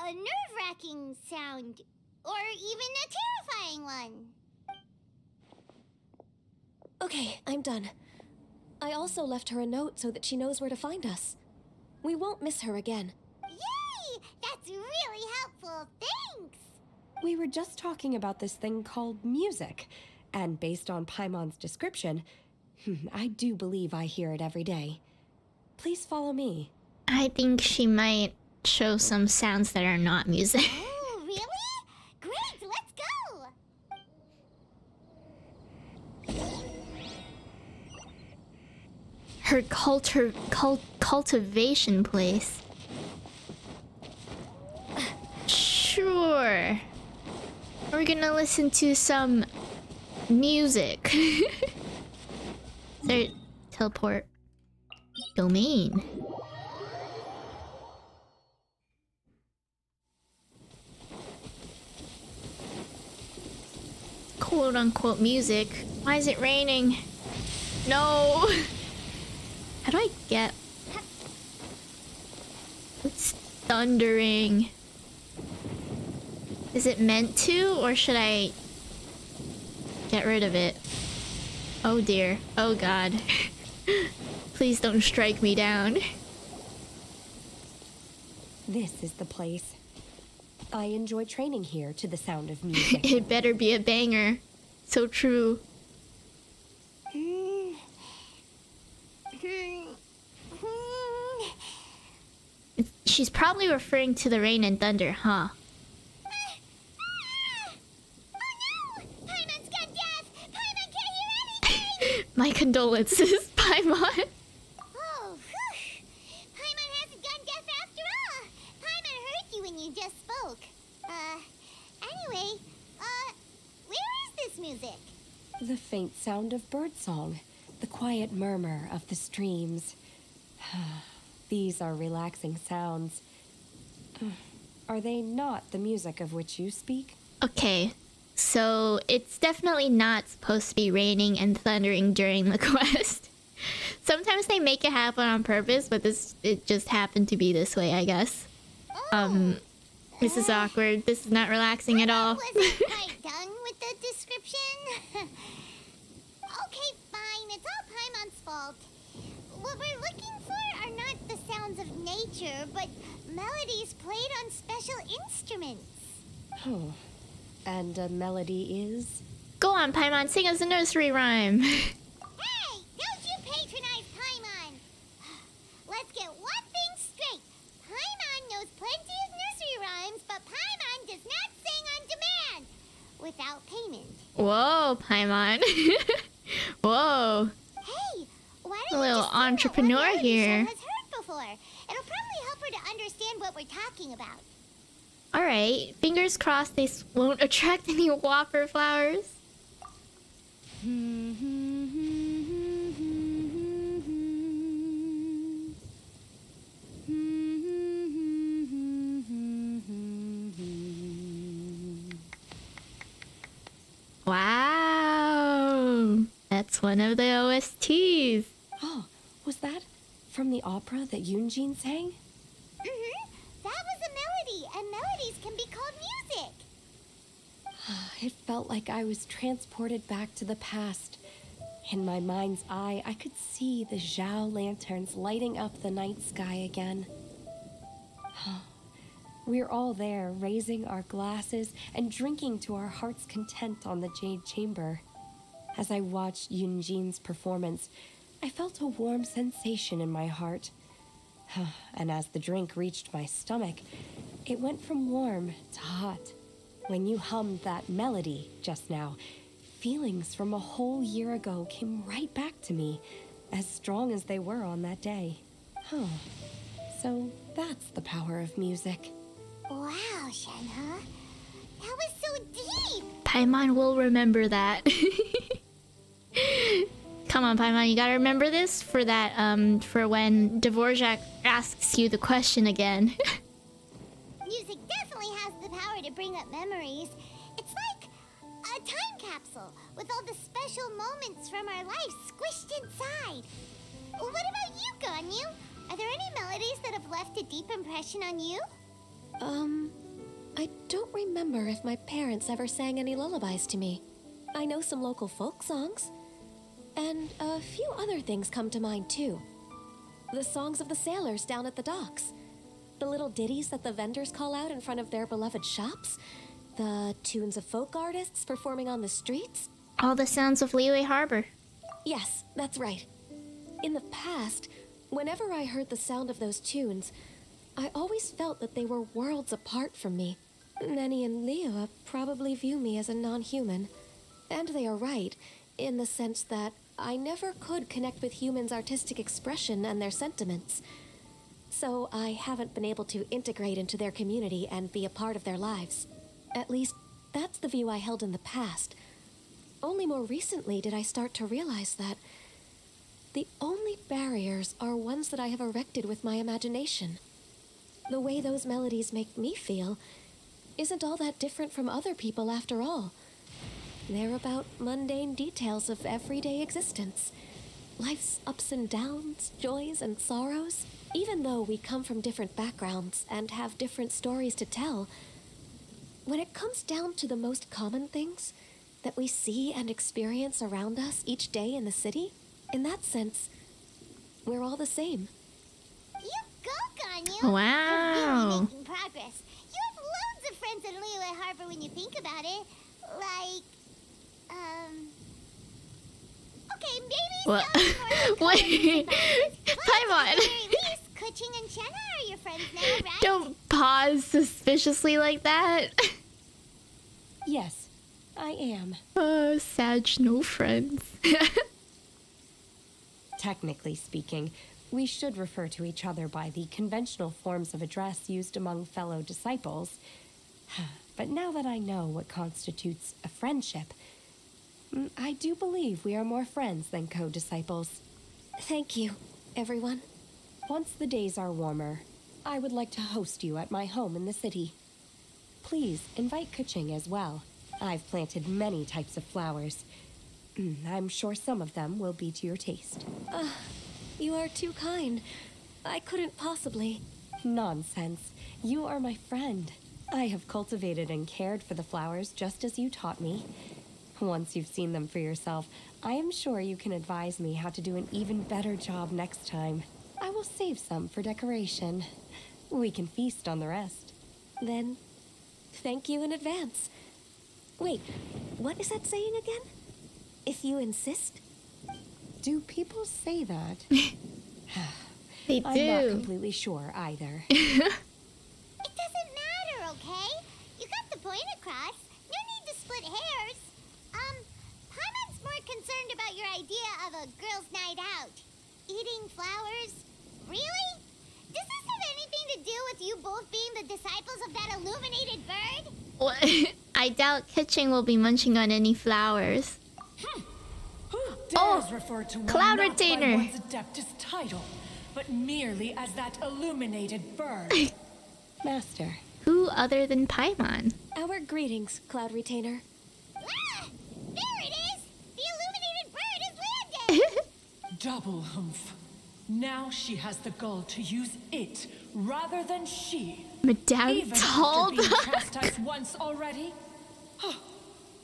a nerve-wracking sound. Or even a terrifying one. Okay, I'm done. I also left her a note so that she knows where to find us. We won't miss her again. Yay! That's really helpful. Thanks! We were just talking about this thing called music, and based on Paimon's description, I do believe I hear it every day. Please follow me. I think she might show some sounds that are not music. Oh, really? Great, let's go! Her cultivation place. Sure. We're gonna listen to some music. There, teleport. Domain. quote-unquote music. Why is it raining? No! How do I get... It's thundering. Is it meant to, or should I get rid of it? Oh dear. Oh god. Please don't strike me down. This is the place. I enjoy training here to the sound of music. It better be a banger. So true. She's probably referring to the rain and thunder, huh? My condolences, Paimon. Oh, whew. Paimon hasn't gone deaf after all. Paimon heard you when you just spoke. Anyway, where is this music? The faint sound of birdsong, the quiet murmur of the streams. These are relaxing sounds. Are they not the music of which you speak? Okay, so it's definitely not supposed to be raining and thundering during the quest. Sometimes they make it happen on purpose, but it just happened to be this way, I guess. This is awkward. This is not relaxing at all. Wasn't quite done with the description. Okay, fine. It's all Paimon's fault. What we're looking for are not the sounds of nature, but melodies played on special instruments. Oh, and a melody is? Go on, Paimon, sing us a nursery rhyme. Hey, don't you patronize Paimon. Let's get one thing straight. Paimon knows plenty of nursery rhymes, but Paimon does not sing on demand without payment. Whoa, Paimon. Whoa. Hey, why A don't little you just sing entrepreneur what one melody here. Shell has heard before? It'll probably help her to understand what we're talking about. Alright, fingers crossed they won't attract any whopper flowers. Wow! That's one of the OSTs. Oh, was that from the opera that Yunjin sang? That was a melody, and melodies can be called music. It felt like I was transported back to the past. In my mind's eye, I could see the Zhao lanterns lighting up the night sky again. We're all there, raising our glasses and drinking to our heart's content on the Jade Chamber. As I watched Yunjin's performance, I felt a warm sensation in my heart. And as the drink reached my stomach, it went from warm to hot. When you hummed that melody just now, feelings from a whole year ago came right back to me, as strong as they were on that day. So that's the power of music. Wow, Shenhe. That was so deep. Paimon will remember that. Come on, Paimon, you gotta remember this for that, for when Dvorak asks you the question again. Music definitely has the power to bring up memories. It's like a time capsule with all the special moments from our lives squished inside. What about you, Ganyu? Are there any melodies that have left a deep impression on you? I don't remember if my parents ever sang any lullabies to me. I know some local folk songs. And a few other things come to mind, too. The songs of the sailors down at the docks. The little ditties that the vendors call out in front of their beloved shops. The tunes of folk artists performing on the streets. All the sounds of Liyue Harbor. Yes, that's right. In the past, whenever I heard the sound of those tunes, I always felt that they were worlds apart from me. Nenny and Liyue probably view me as a non-human. And they are right, in the sense that I never could connect with humans' artistic expression and their sentiments. So I haven't been able to integrate into their community and be a part of their lives. At least, that's the view I held in the past. Only more recently did I start to realize that the only barriers are ones that I have erected with my imagination. The way those melodies make me feel isn't all that different from other people after all. They're about mundane details of everyday existence. Life's ups and downs, joys and sorrows. Even though we come from different backgrounds and have different stories to tell, when it comes down to the most common things that we see and experience around us each day in the city, in that sense, we're all the same. You go, Ganyu! Wow. You're really making progress. You have loads of friends in Liyue Harbor when you think about it. Like, okay, maybe What? Wait. Paimon. At the very least, Kuching and Shenna are your friends now, right? Don't pause suspiciously like that. Yes, I am. Sag, no friends. Technically speaking, we should refer to each other by the conventional forms of address used among fellow disciples. But now that I know what constitutes a friendship, I do believe we are more friends than co-disciples. Thank you, everyone. Once the days are warmer, I would like to host you at my home in the city. Please invite Kuching as well. I've planted many types of flowers. I'm sure some of them will be to your taste. You are too kind. I couldn't possibly. Nonsense. You are my friend. I have cultivated and cared for the flowers just as you taught me. Once you've seen them for yourself, I am sure you can advise me how to do an even better job next time. I will save some for decoration. We can feast on the rest. Then, thank you in advance. Wait, what is that saying again? If you insist? Do people say that? They do. I'm not completely sure either. It doesn't matter, okay? You got the point across. No need to split hairs. Paimon's more concerned about your idea of a girls' night out. Eating flowers? Really? Does this have anything to do with you both being the disciples of that illuminated bird? What? I doubt Kitching will be munching on any flowers. Who dares refer to one Cloud not Retainer. by one's Adeptus title, but merely as that illuminated bird? Master. Who other than Paimon? Our greetings, Cloud Retainer. Ah! There it is! The illuminated bird has landed! Double humph. Now she has the gall to use it rather than she. Madame Even after being Talda. chastised once already?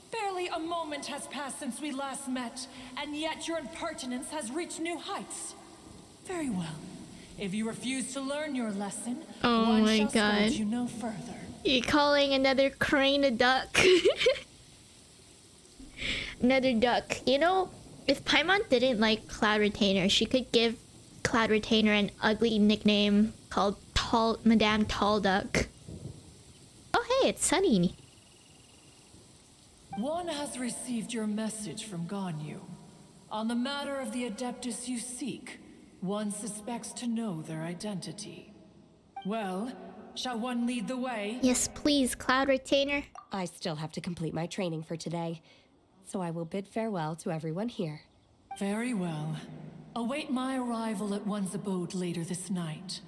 Barely a moment has passed since we last met, and yet your impertinence has reached new heights. Very well. If you refuse to learn your lesson, Oh one my shall God. scold you no further. You calling another crane a duck? Another duck. You know, if Paimon didn't like Cloud Retainer, she could give Cloud Retainer an ugly nickname called Madame Tall Duck. Oh hey, it's Sunny. One has received your message from Ganyu. On the matter of the Adeptus you seek, one suspects to know their identity. Well, shall one lead the way? Yes, please, Cloud Retainer. I still have to complete my training for today, so I will bid farewell to everyone here. Very well. Await my arrival at one's abode later this night.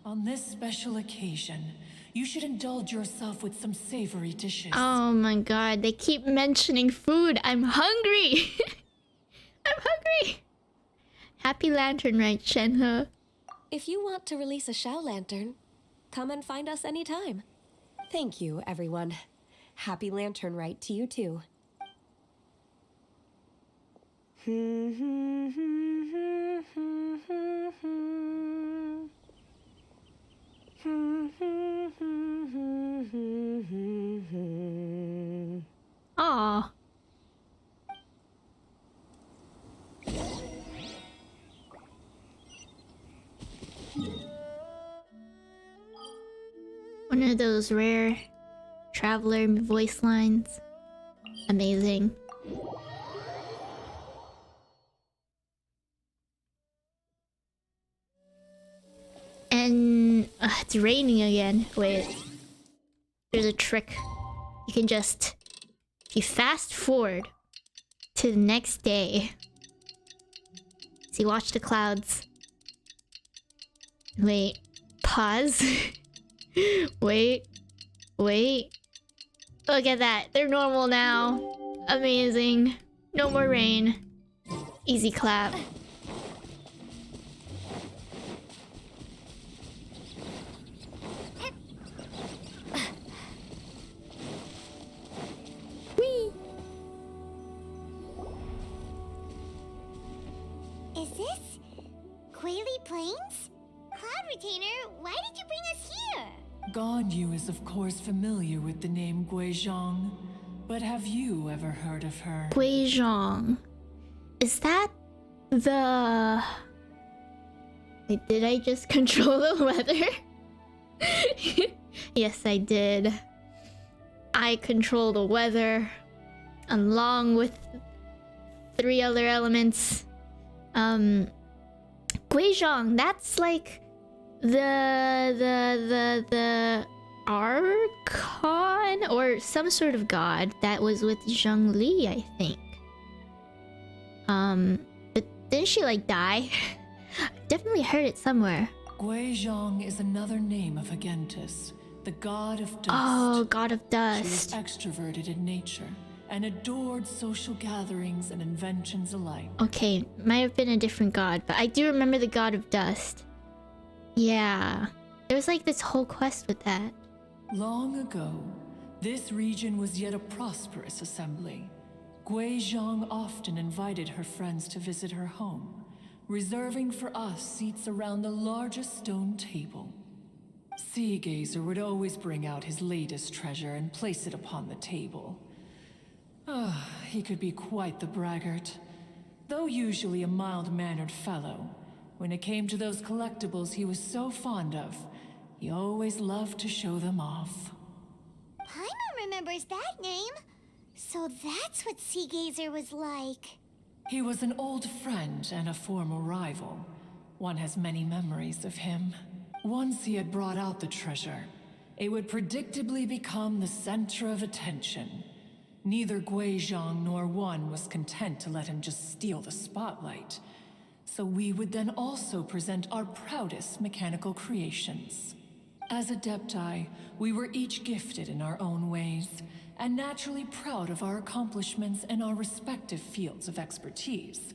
On this special occasion, you should indulge yourself with some savory dishes. Oh my god, they keep mentioning food. I'm hungry. I'm hungry. Happy Lantern Rite, Shenhe. If you want to release a Shao Lantern, come and find us anytime. Thank you, everyone. Happy Lantern Rite to you too. Aw. One of those rare traveler voice lines. Amazing. And it's raining again. Wait. There's a trick. You can just... If you fast forward to the next day. See, watch the clouds. Wait. Pause. Wait. Wait. Look at that. They're normal now. Amazing. No more rain. Easy clap. Whee! Is this Quaily Plains? Cloud Retainer, why did you bring us here? Ganyu is of course familiar with the name Guizhong, but have you ever heard of her? Guizhong. Is that the... Wait, did I just control the weather? Yes, I did. I control the weather along with 3 other elements. Guizhong, that's like the Archon or some sort of god that was with Zhongli, I think. But didn't she like die? Definitely heard it somewhere. Guizhong is another name of Agentis, the god of dust. Oh, god of dust. She was extroverted in nature and adored social gatherings and inventions alike. Okay, might have been a different god, but I do remember the god of dust. Yeah, there was like this whole quest with that. Long ago, this region was yet a prosperous assembly. Guizhong often invited her friends to visit her home, reserving for us seats around the largest stone table. Sea Gazer would always bring out his latest treasure and place it upon the table. He could be quite the braggart. Though usually a mild-mannered fellow, when it came to those collectibles he was so fond of, he always loved to show them off. Paimon remembers that name. So that's what Sea Gazer was like. He was an old friend and a former rival. One has many memories of him. Once he had brought out the treasure, it would predictably become the center of attention. Neither Guizhong nor one was content to let him just steal the spotlight. So we would then also present our proudest mechanical creations. As Adepti, we were each gifted in our own ways, and naturally proud of our accomplishments in our respective fields of expertise.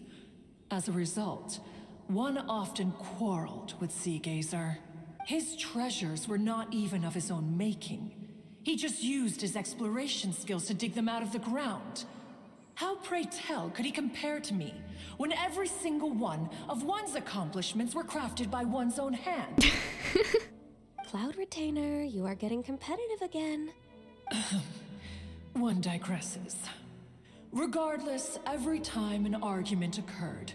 As a result, one often quarreled with Sea Gazer. His treasures were not even of his own making. He just used his exploration skills to dig them out of the ground. How, pray tell, could he compare to me, when every single one of one's accomplishments were crafted by one's own hand? Cloud Retainer, you are getting competitive again. One digresses. Regardless, every time an argument occurred,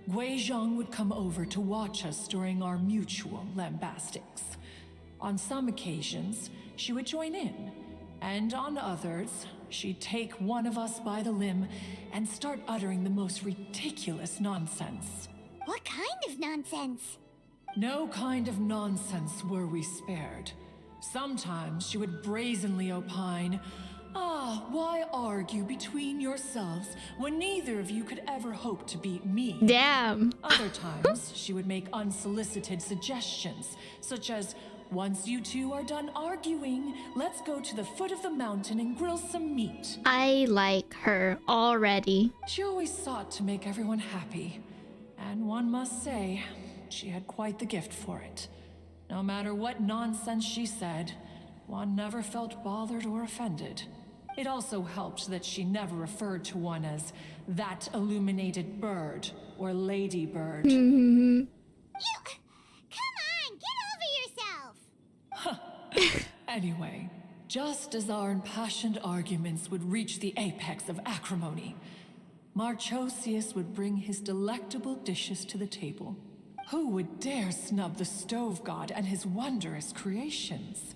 Guizhong would come over to watch us during our mutual lambastics. On some occasions, she would join in, and on others, she'd take one of us by the limb and start uttering the most ridiculous nonsense. What kind of nonsense? No kind of nonsense were we spared. Sometimes she would brazenly opine, why argue between yourselves when neither of you could ever hope to beat me? Damn. Other times, she would make unsolicited suggestions, such as, once you two are done arguing, let's go to the foot of the mountain and grill some meat. I like her already. She always sought to make everyone happy, and one must say, she had quite the gift for it. No matter what nonsense she said, one never felt bothered or offended. It also helped that she never referred to one as that illuminated bird or ladybird. You... Come on, get over yourself! Anyway, just as our impassioned arguments would reach the apex of acrimony, Marchosius would bring his delectable dishes to the table. Who would dare snub the stove god and his wondrous creations?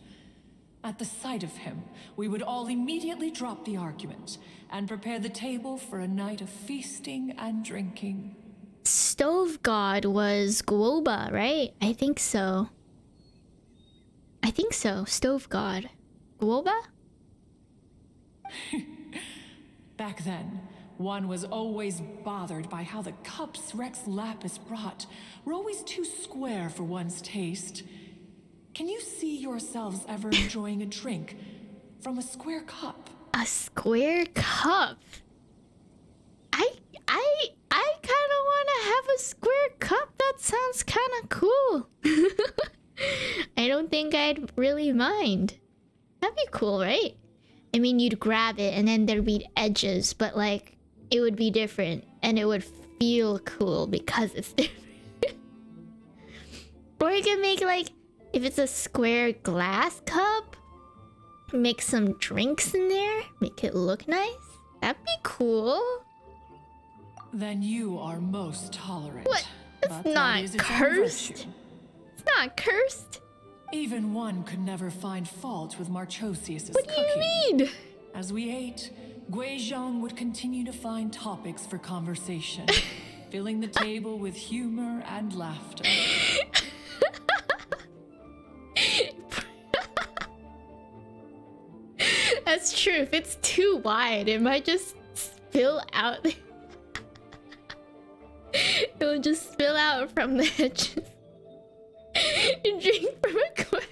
At the sight of him, we would all immediately drop the argument and prepare the table for a night of feasting and drinking. Stove god was Guoba, right? I think so. Stove god. Guoba? Back then, one was always bothered by how the cups Rex Lapis brought were always too square for one's taste. Can you see yourselves ever enjoying a drink from a square cup? A square cup? a square cup? That sounds kind of cool. I don't think I'd really mind. That'd be cool, right? I mean, you'd grab it and then there'd be edges, but like, it would be different and it would feel cool because it's different. Or you can make like, if it's a square glass cup, make some drinks in there, make it look nice. That'd be cool. Then you are most tolerant. What? It's But that not is its own cursed. virtue. It's not cursed. Even one could never find fault with Marchosius's What do cooking. you mean? As we ate, Guizhong would continue to find topics for conversation, filling the table with humor and laughter. That's true. If it's too wide, it might just spill out. It'll just spill out from the edges. You drink from a corner.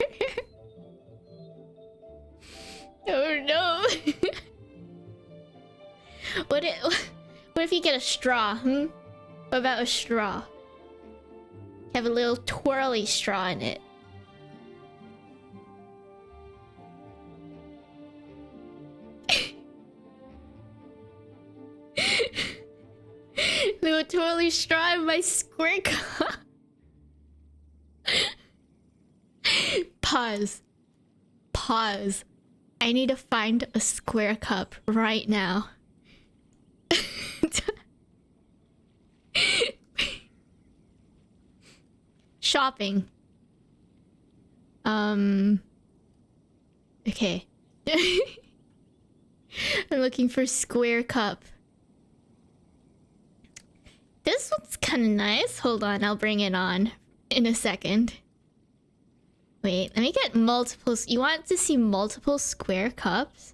Oh no. What if you get a straw? What about a straw? Have a little twirly straw in it. Little twirly straw in my square cup. Pause. Pause. I need to find a square cup right now. Shopping. Okay. I'm looking for square cup. This one's kind of nice. Hold on, I'll bring it on in a second. Wait, let me get multiples. You want to see multiple square cups?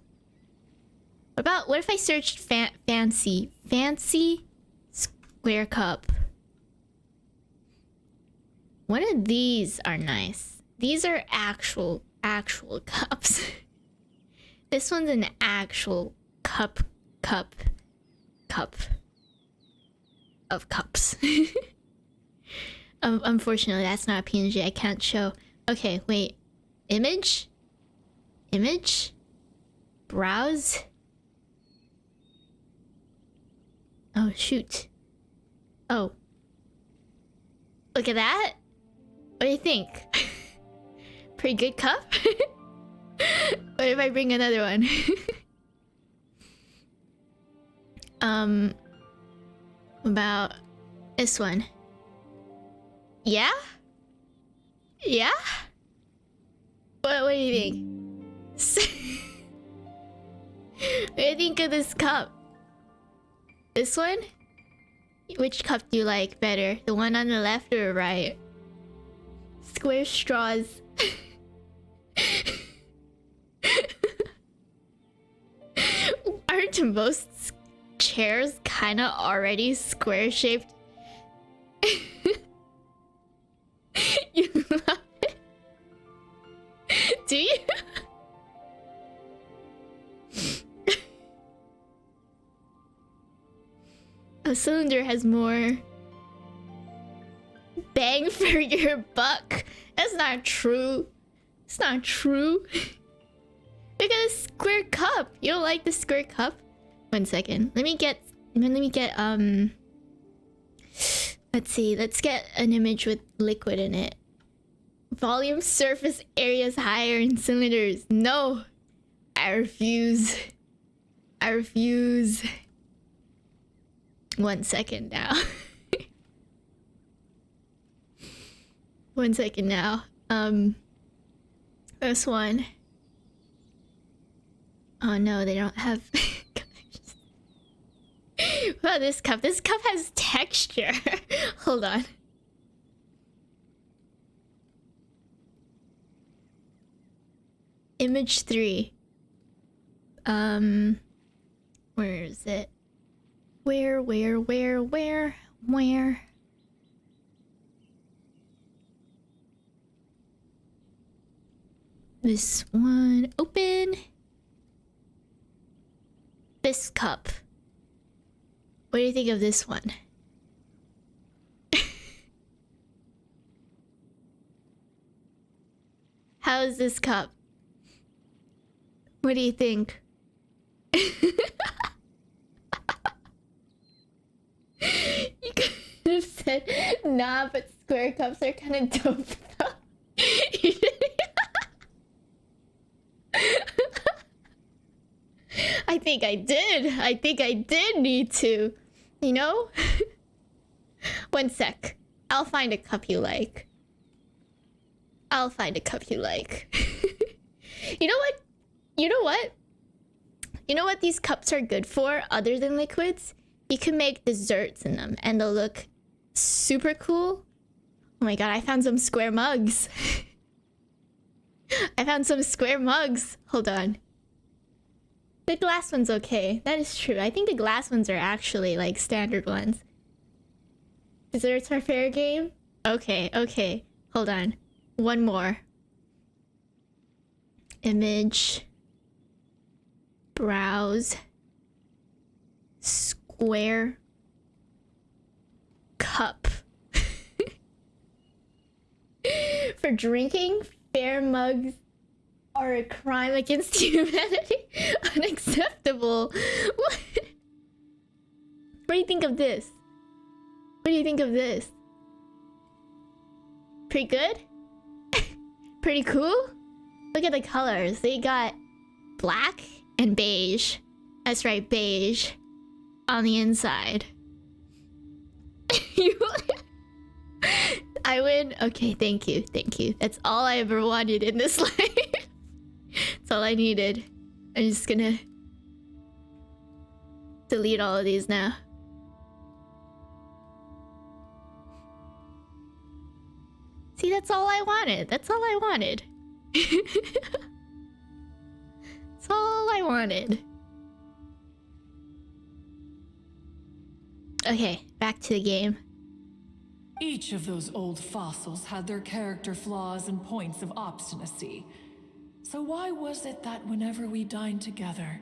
What if I searched fancy square cup? One of these are nice. These are actual cups. This one's an actual cup of cups. Unfortunately, that's not a PNG. I can't show. Okay, wait. Image? Browse? Oh, shoot. Oh. Look at that. What do you think? Pretty good cup? What if I bring another one? About this one. Yeah? Yeah? What do you think? What do you think of this cup? This one? Which cup do you like better? The one on the left or right? Square straws. Aren't most chairs kind of already square shaped? You love it? Do you? A cylinder has more bang for your buck. That's not true. It's not true. Look at a square cup. You don't like the square cup? 1 second. Let me get let's see. Let's get an image with liquid in it. Volume surface areas higher in cylinders. No. I refuse. 1 second now. 1 second now. This one. Oh no, they don't have Wow, this cup. This cup has texture. Hold on. Image 3. Where is it? Where? This one. Open. This cup. What do you think of this one? How's this cup? What do you think? You could have said, nah, but square cups are kind of dope though. I think I did. I think I did need to. You know? One sec. I'll find a cup you like. I'll find a cup you like. You know what? You know what? You know what these cups are good for other than liquids? You can make desserts in them and they'll look super cool. Oh my god, I found some square mugs. I found some square mugs. Hold on. The glass one's okay. That is true. I think the glass ones are actually like standard ones. Desserts are fair game? Okay, okay. Hold on. One more. Image. Browse. Square. Cup. For drinking, fair mugs are a crime against humanity. Unacceptable. What do you think of this? What do you think of this? Pretty good? Pretty cool? Look at the colors. They got black and beige. That's right, beige. On the inside. I win? Okay, thank you, thank you. That's all I ever wanted in this life. That's all I needed. I'm just gonna delete all of these now. See, that's all I wanted. That's all I wanted. That's all I wanted. Okay, back to the game. Each of those old fossils had their character flaws and points of obstinacy. So why was it that whenever we dined together,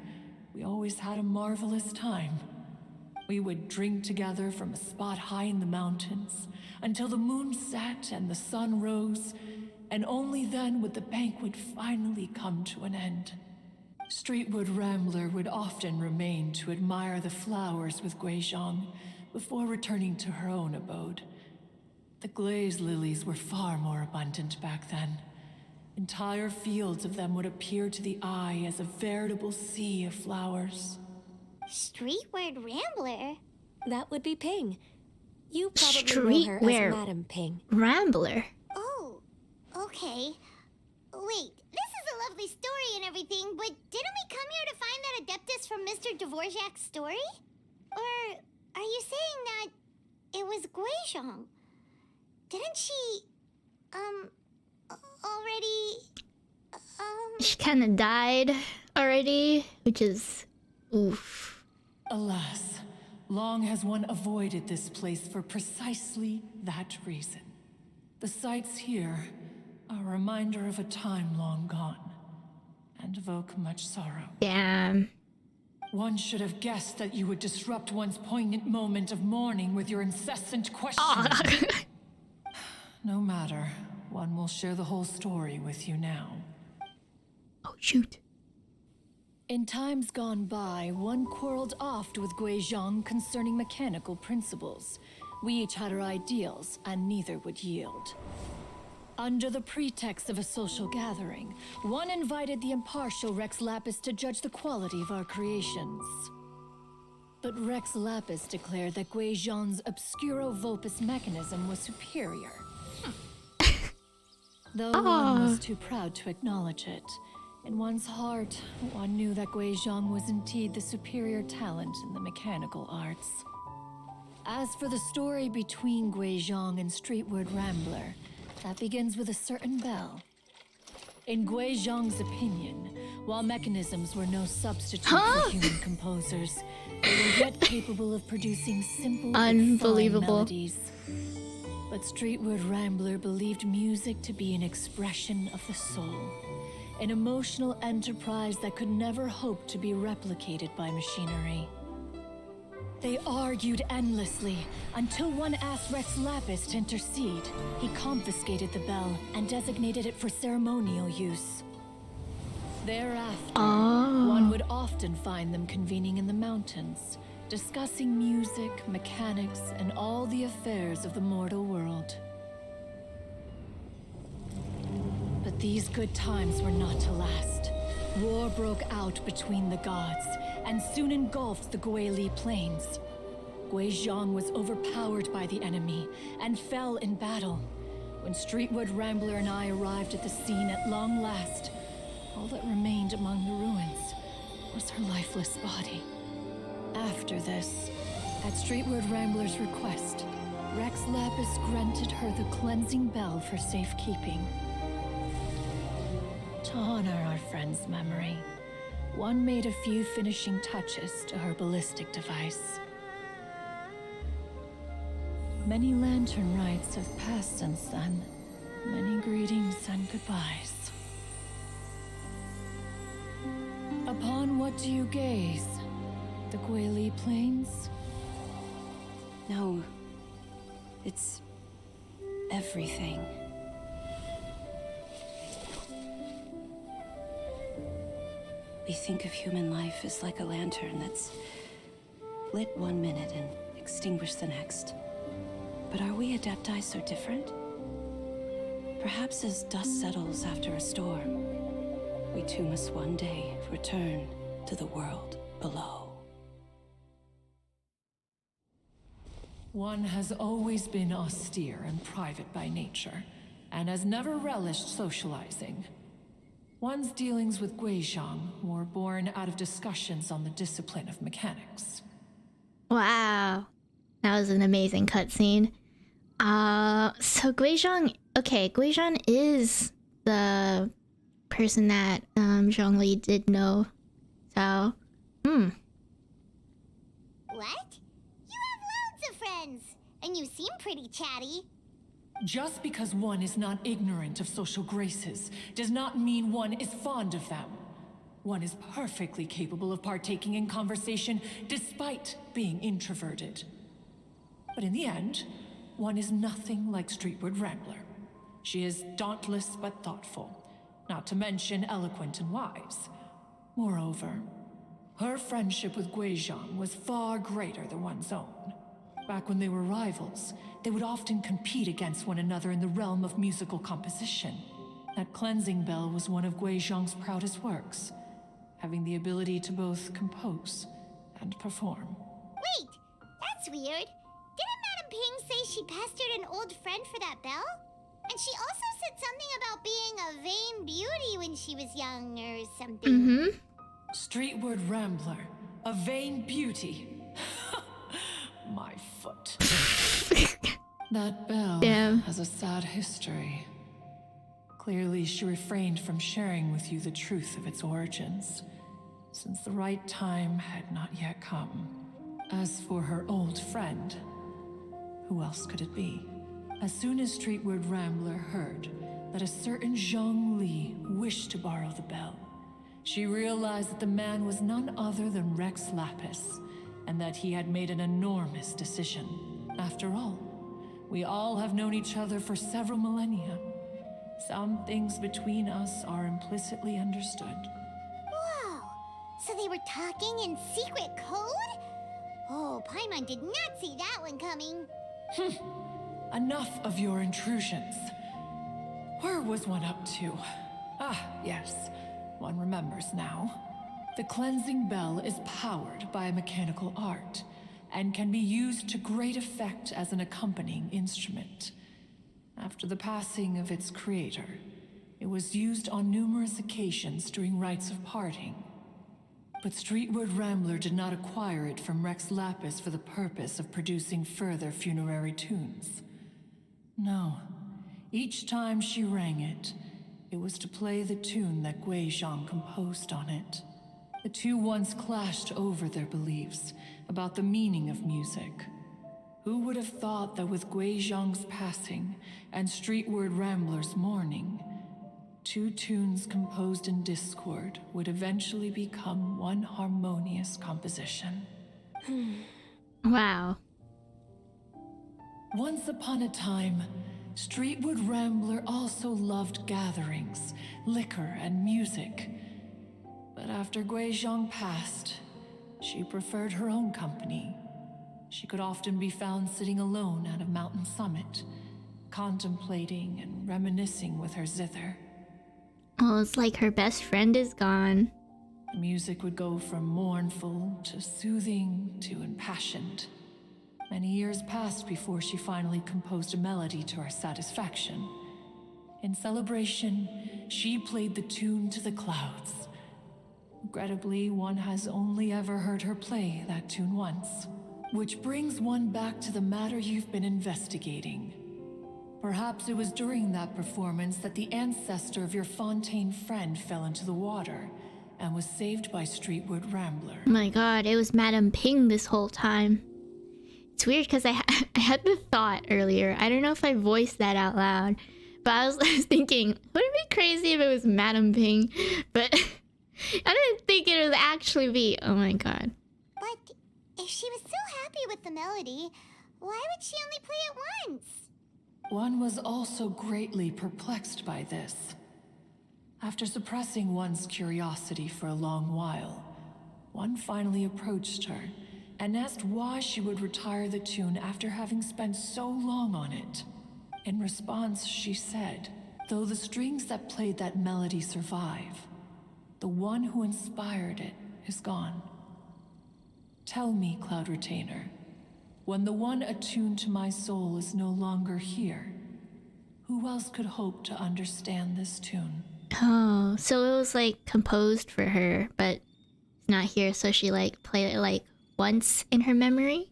we always had a marvelous time? We would drink together from a spot high in the mountains until the moon set and the sun rose, and only then would the banquet finally come to an end. Streetwood Rambler would often remain to admire the flowers with Guizhong before returning to her own abode. The glaze lilies were far more abundant back then. Entire fields of them would appear to the eye as a veritable sea of flowers. Streetward Rambler? That would be Ping. You probably know her as Madam Ping. Rambler? Oh, okay. Wait, this is a lovely story and everything, but didn't we come here to find that Adeptus from Mr. Dvorak's story? Or are you saying that it was Guizhong? Didn't she, already, She kinda died already, which is... oof. Alas, long has one avoided this place for precisely that reason. The sights here are a reminder of a time long gone, and evoke much sorrow. Damn. One should have guessed that you would disrupt one's poignant moment of mourning with your incessant questioning. No matter, one will share the whole story with you now. Oh, shoot. In times gone by, one quarreled oft with Guizhong concerning mechanical principles. We each had our ideals, and neither would yield. Under the pretext of a social gathering, one invited the impartial Rex Lapis to judge the quality of our creations. But Rex Lapis declared that Guizhong's Obscuro Vulpus mechanism was superior. Though one was too proud to acknowledge it, in one's heart, one knew that Guizhong was indeed the superior talent in the mechanical arts. As for the story between Guizhong and Streetward Rambler, that begins with a certain bell. In Guizhong's opinion, while mechanisms were no substitute for human composers, they were yet capable of producing simple and fine melodies. But Streetwood Rambler believed music to be an expression of the soul, an emotional enterprise that could never hope to be replicated by machinery. They argued endlessly until one asked Rex Lapis to intercede. He confiscated the bell and designated it for ceremonial use. Thereafter, one would often find them convening in the mountains, discussing music, mechanics, and all the affairs of the mortal world. But these good times were not to last. War broke out between the gods, and soon engulfed the Guili Plains. Guizhong was overpowered by the enemy, and fell in battle. When Streetwood Rambler and I arrived at the scene at long last, all that remained among the ruins was her lifeless body. After this, at Streetwood Rambler's request, Rex Lapis granted her the cleansing bell for safekeeping. To honor our friend's memory, one made a few finishing touches to her ballistic device. Many lantern rites have passed since then. Many greetings and goodbyes. Upon what do you gaze? The Guili Plains? No. It's everything. We think of human life as like a lantern that's lit one minute and extinguished the next. But are we Adepti so different? Perhaps as dust settles after a storm, we too must one day return to the world below. One has always been austere and private by nature, and has never relished socializing. One's dealings with Guizhong were born out of discussions on the discipline of mechanics. Wow. That was an amazing cutscene. So Guizhong... Okay, Guizhong is the person that Zhongli did know. So, What? You have loads of friends, and you seem pretty chatty. Just because one is not ignorant of social graces does not mean one is fond of them. One is perfectly capable of partaking in conversation despite being introverted. But in the end, one is nothing like Streetwood Rambler. She is dauntless but thoughtful, not to mention eloquent and wise. Moreover, her friendship with Guizhong was far greater than one's own. Back when they were rivals, they would often compete against one another in the realm of musical composition. That cleansing bell was one of Guizhong's proudest works, having the ability to both compose and perform. Wait, that's weird. Didn't Madame Ping say she pestered an old friend for that bell? And she also said something about being a vain beauty when she was young or something. Streetwood Rambler, a vain beauty. My foot. That bell has a sad history. Clearly, she refrained from sharing with you the truth of its origins, since the right time had not yet come. As for her old friend, who else could it be? As soon as Streetwood Rambler heard that a certain Zhang Li wished to borrow the bell, she realized that the man was none other than Rex Lapis, and that he had made an enormous decision. After all, we all have known each other for several millennia. Some things between us are implicitly understood. Whoa! So they were talking in secret code? Oh, Paimon did not see that one coming. Enough of your intrusions. Where was one up to? Ah, yes. One remembers now. The cleansing bell is powered by a mechanical art, and can be used to great effect as an accompanying instrument. After the passing of its creator, it was used on numerous occasions during rites of parting. But Streetwood Rambler did not acquire it from Rex Lapis for the purpose of producing further funerary tunes. No, each time she rang it, it was to play the tune that Guizhong composed on it. The two once clashed over their beliefs about the meaning of music. Who would have thought that with Guizhong's passing and Streetward Rambler's mourning, two tunes composed in discord would eventually become one harmonious composition? Wow. Once upon a time, Streetwood Rambler also loved gatherings, liquor, and music. But after Gui Zhang passed, she preferred her own company. She could often be found sitting alone at a mountain summit, contemplating and reminiscing with her zither. Oh, it's like her best friend is gone. The music would go from mournful to soothing to impassioned. Many years passed before she finally composed a melody to her satisfaction. In celebration, she played the tune to the clouds. Regrettably, one has only ever heard her play that tune once. Which brings one back to the matter you've been investigating. Perhaps it was during that performance that the ancestor of your Fontaine friend fell into the water and was saved by Streetwood Rambler. Oh my god, it was Madame Ping this whole time. It's weird because I had the thought earlier. I don't know if I voiced that out loud, but I was thinking, would it be crazy if it was Madame Ping? But I didn't think it would actually be. Oh my god. But if she was so happy with the melody, why would she only play it once? One was also greatly perplexed by this. After suppressing one's curiosity for a long while, one finally approached her and asked why she would retire the tune after having spent so long on it. In response, she said, though the strings that played that melody survive, the one who inspired it is gone. Tell me, Cloud Retainer, when the one attuned to my soul is no longer here, who else could hope to understand this tune? Oh, so it was like composed for her, but it's not here, so she like played it like once in her memory?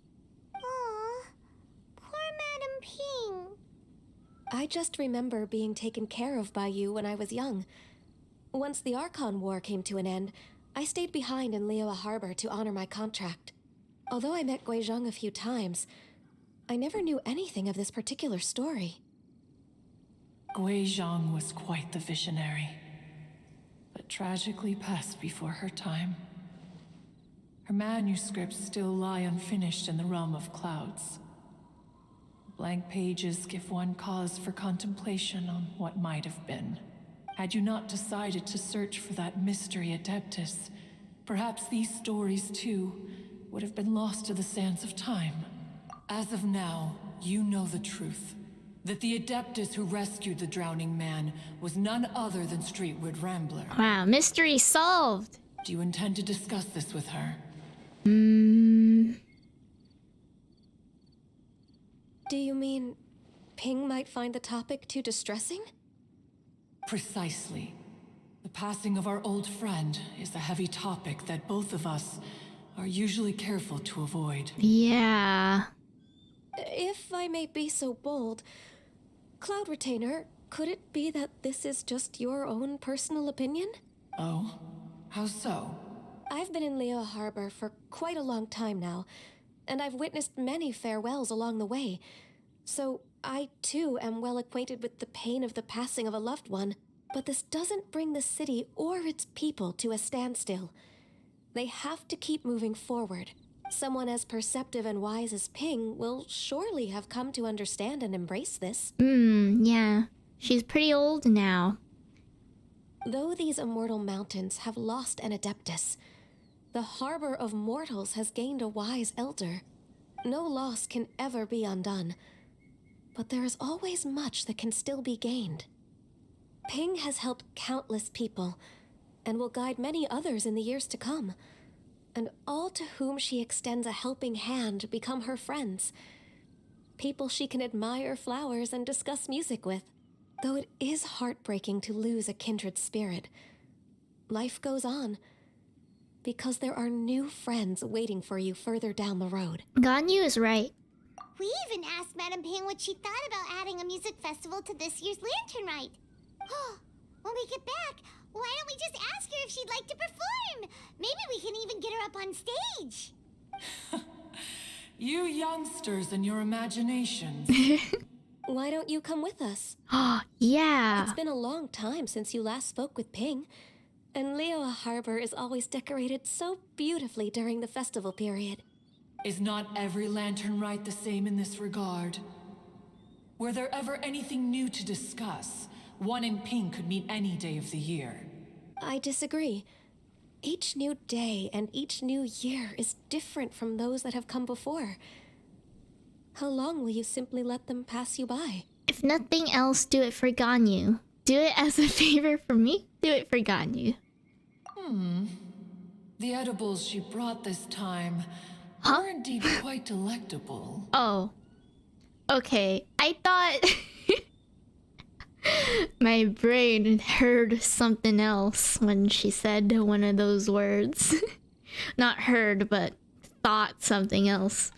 Aw, poor Madame Ping. I just remember being taken care of by you when I was young. Once the Archon War came to an end, I stayed behind in Liyue Harbor to honor my contract. Although I met Gui Zhang a few times, I never knew anything of this particular story. Gui Zhang was quite the visionary, but tragically passed before her time. Her manuscripts still lie unfinished in the realm of clouds. Blank pages give one cause for contemplation on what might have been. Had you not decided to search for that mystery Adeptus, perhaps these stories too would have been lost to the sands of time. As of now, you know the truth. That the Adeptus who rescued the drowning man was none other than Streetwood Rambler. Wow, mystery solved! Do you intend to discuss this with her? Do you mean Ping might find the topic too distressing? Precisely. The passing of our old friend is a heavy topic that both of us are usually careful to avoid. Yeah. If I may be so bold, Cloud Retainer, could it be that this is just your own personal opinion? Oh? How so? I've been in Liyue Harbor for quite a long time now, and I've witnessed many farewells along the way. So I too am well acquainted with the pain of the passing of a loved one. But this doesn't bring the city or its people to a standstill. They have to keep moving forward. Someone as perceptive and wise as Ping will surely have come to understand and embrace this. Yeah. She's pretty old now. Though these immortal mountains have lost an Adeptus, the harbor of mortals has gained a wise elder. No loss can ever be undone, but there is always much that can still be gained. Ping has helped countless people, and will guide many others in the years to come. And all to whom she extends a helping hand become her friends. People she can admire flowers and discuss music with. Though it is heartbreaking to lose a kindred spirit, life goes on, because there are new friends waiting for you further down the road. Ganyu is right. We even asked Madame Ping what she thought about adding a music festival to this year's Lantern Rite. When we get back, why don't we just ask her if she'd like to perform? Maybe we can even get her up on stage. You youngsters and your imaginations. Why don't you come with us? Yeah. It's been a long time since you last spoke with Ping, and Liyue Harbor is always decorated so beautifully during the festival period. Is not every lantern rite the same in this regard? Were there ever anything new to discuss? One in pink could mean any day of the year. I disagree. Each new day and each new year is different from those that have come before. How long will you simply let them pass you by? If nothing else, do it for Ganyu. Do it as a favor for me. Do it for Ganyu. The edibles she brought this time Huh? were indeed quite delectable. Oh. Okay. I thought my brain heard something else when she said one of those words. Not heard, but thought something else.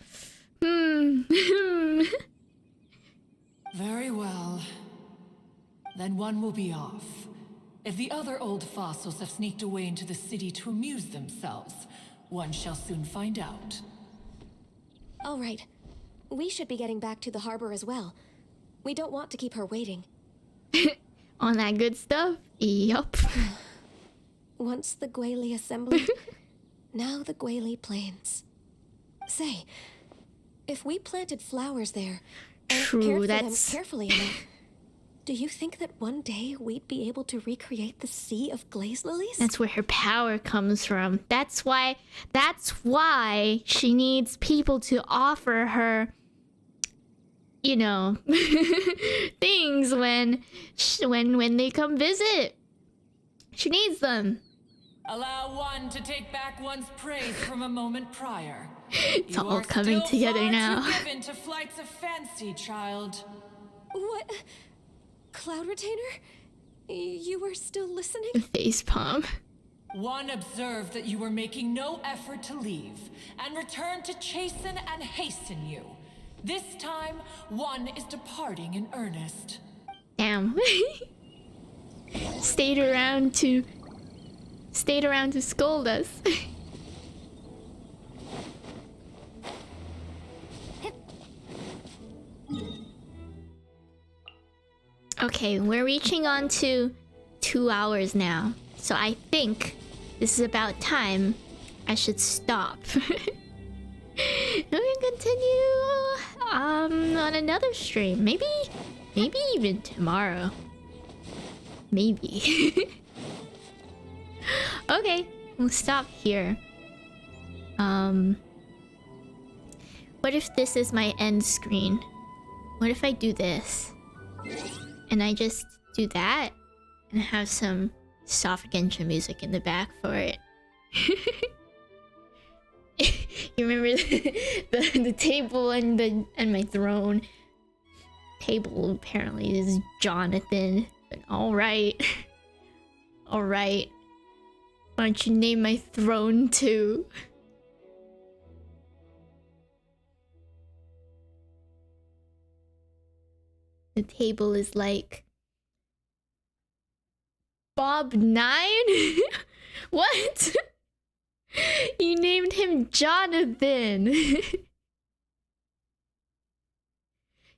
Very well. Then one will be off. If the other old fossils have sneaked away into the city to amuse themselves, one shall soon find out. All right. We should be getting back to the harbor as well. We don't want to keep her waiting. On that good stuff? Yup. Once the Guili Assembly, now the Guili Plains. Say, if we planted flowers there and True, cared for that's... them carefully enough, do you think that one day we'd be able to recreate the sea of glaze lilies? That's where her power comes from. That's why she needs people to offer her, you know, things when they come visit. She needs them. Allow one to take back one's praise from a moment prior. It's all coming together now. Too given to flights of fancy, child. What? Cloud Retainer? You were still listening? Facepalm. One observed that you were making no effort to leave, and returned to chasten and hasten you. This time, one is departing in earnest. Damn. Stayed around to scold us. Okay, we're reaching on to 2 hours now. So I think this is about time I should stop. We can continue on another stream. Maybe even tomorrow. Maybe. Okay, we'll stop here. What if this is my end screen? What if I do this? And I just do that and have some soft Genshin music in the back for it. You remember the table and my throne? Table apparently is Jonathan. But alright. Alright. Why don't you name my throne too? The table is like Bob 9? What? You named him Jonathan.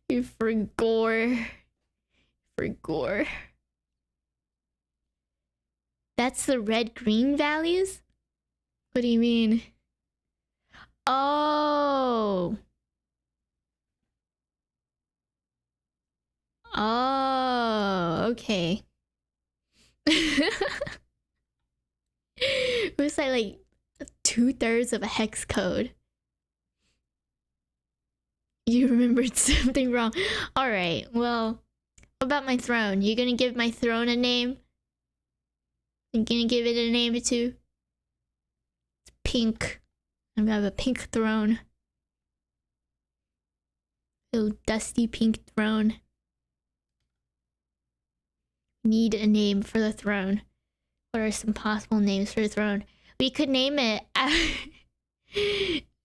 You forgore. Forgore. That's the red-green values? What do you mean? Oh. Oh, okay. It was like 2/3 of a hex code. You remembered something wrong. Alright, well, what about my throne? You gonna give my throne a name? You gonna give it a name too? It's pink. I'm gonna have a pink throne. Little dusty pink throne. Need a name for the throne. What are some possible names for the throne? We could name it. I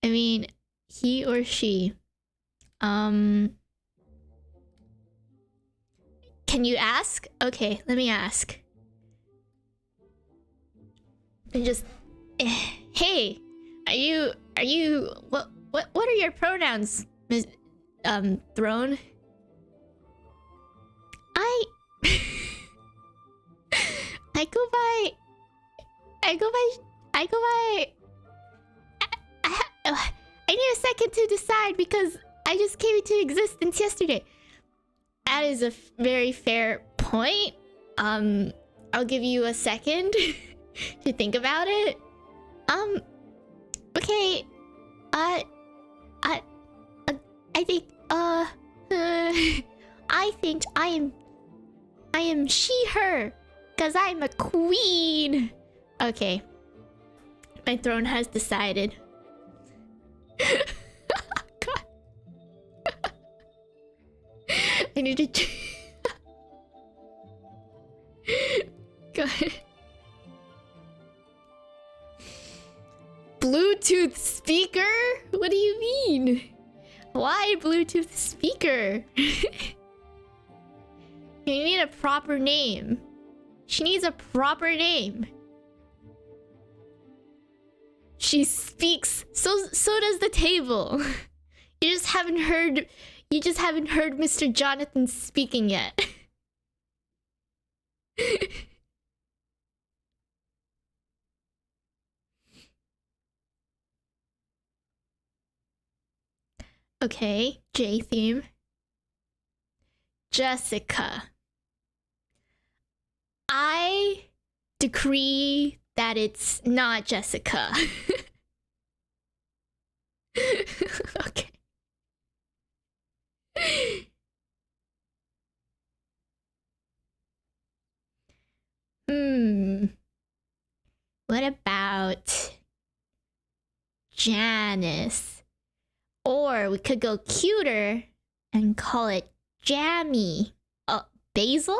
mean, he or she. Can you ask? Okay, let me ask. And just, hey, are you? What are your pronouns, Miss Throne? I go by. I a second to decide because I just came into existence yesterday. That is a very fair point. I'll give you a second to think about it. Okay. I think I think I am she her because I'm a queen. Okay. My throne has decided. God. I need to God. Bluetooth speaker? What do you mean? Why Bluetooth speaker? You need a proper name. She needs a proper name. She speaks. So does the table. You just haven't heard Mr. Jonathan speaking yet. Okay, J theme. Jessica. I decree that it's not Jessica. Okay. What about Janice? Or we could go cuter and call it Jammy. Basil?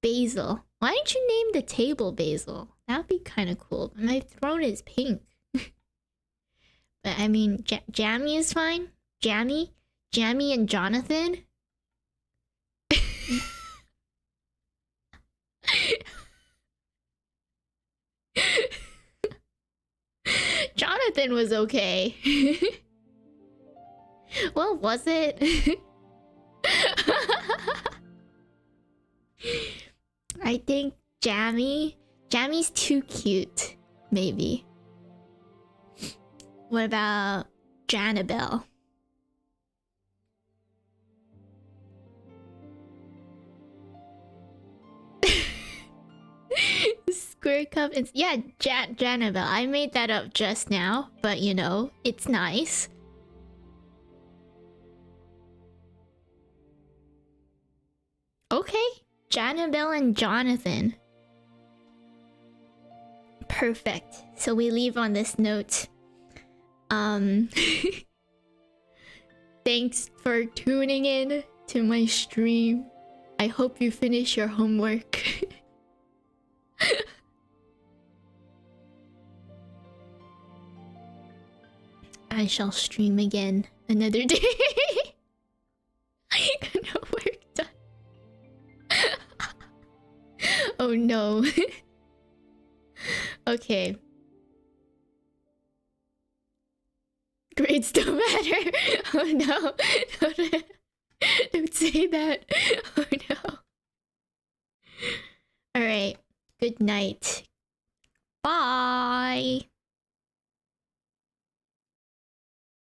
Basil. Why don't you name the table Basil? That'd be kind of cool. My throne is pink. But I mean, Jammy is fine. Jammy and Jonathan. Jonathan was okay. Well, was it? I think Jammy's too cute, maybe. What about Janabelle? Square cup and yeah, Janabelle. I made that up just now, but you know, it's nice. Okay, Janabelle and Jonathan. Perfect. So we leave on this note. Thanks for tuning in to my stream. I hope you finish your homework. I shall stream again another day. No work done. Oh no. Okay. Grades don't matter. Oh no. Don't say that. Oh no. Alright. Good night. Bye.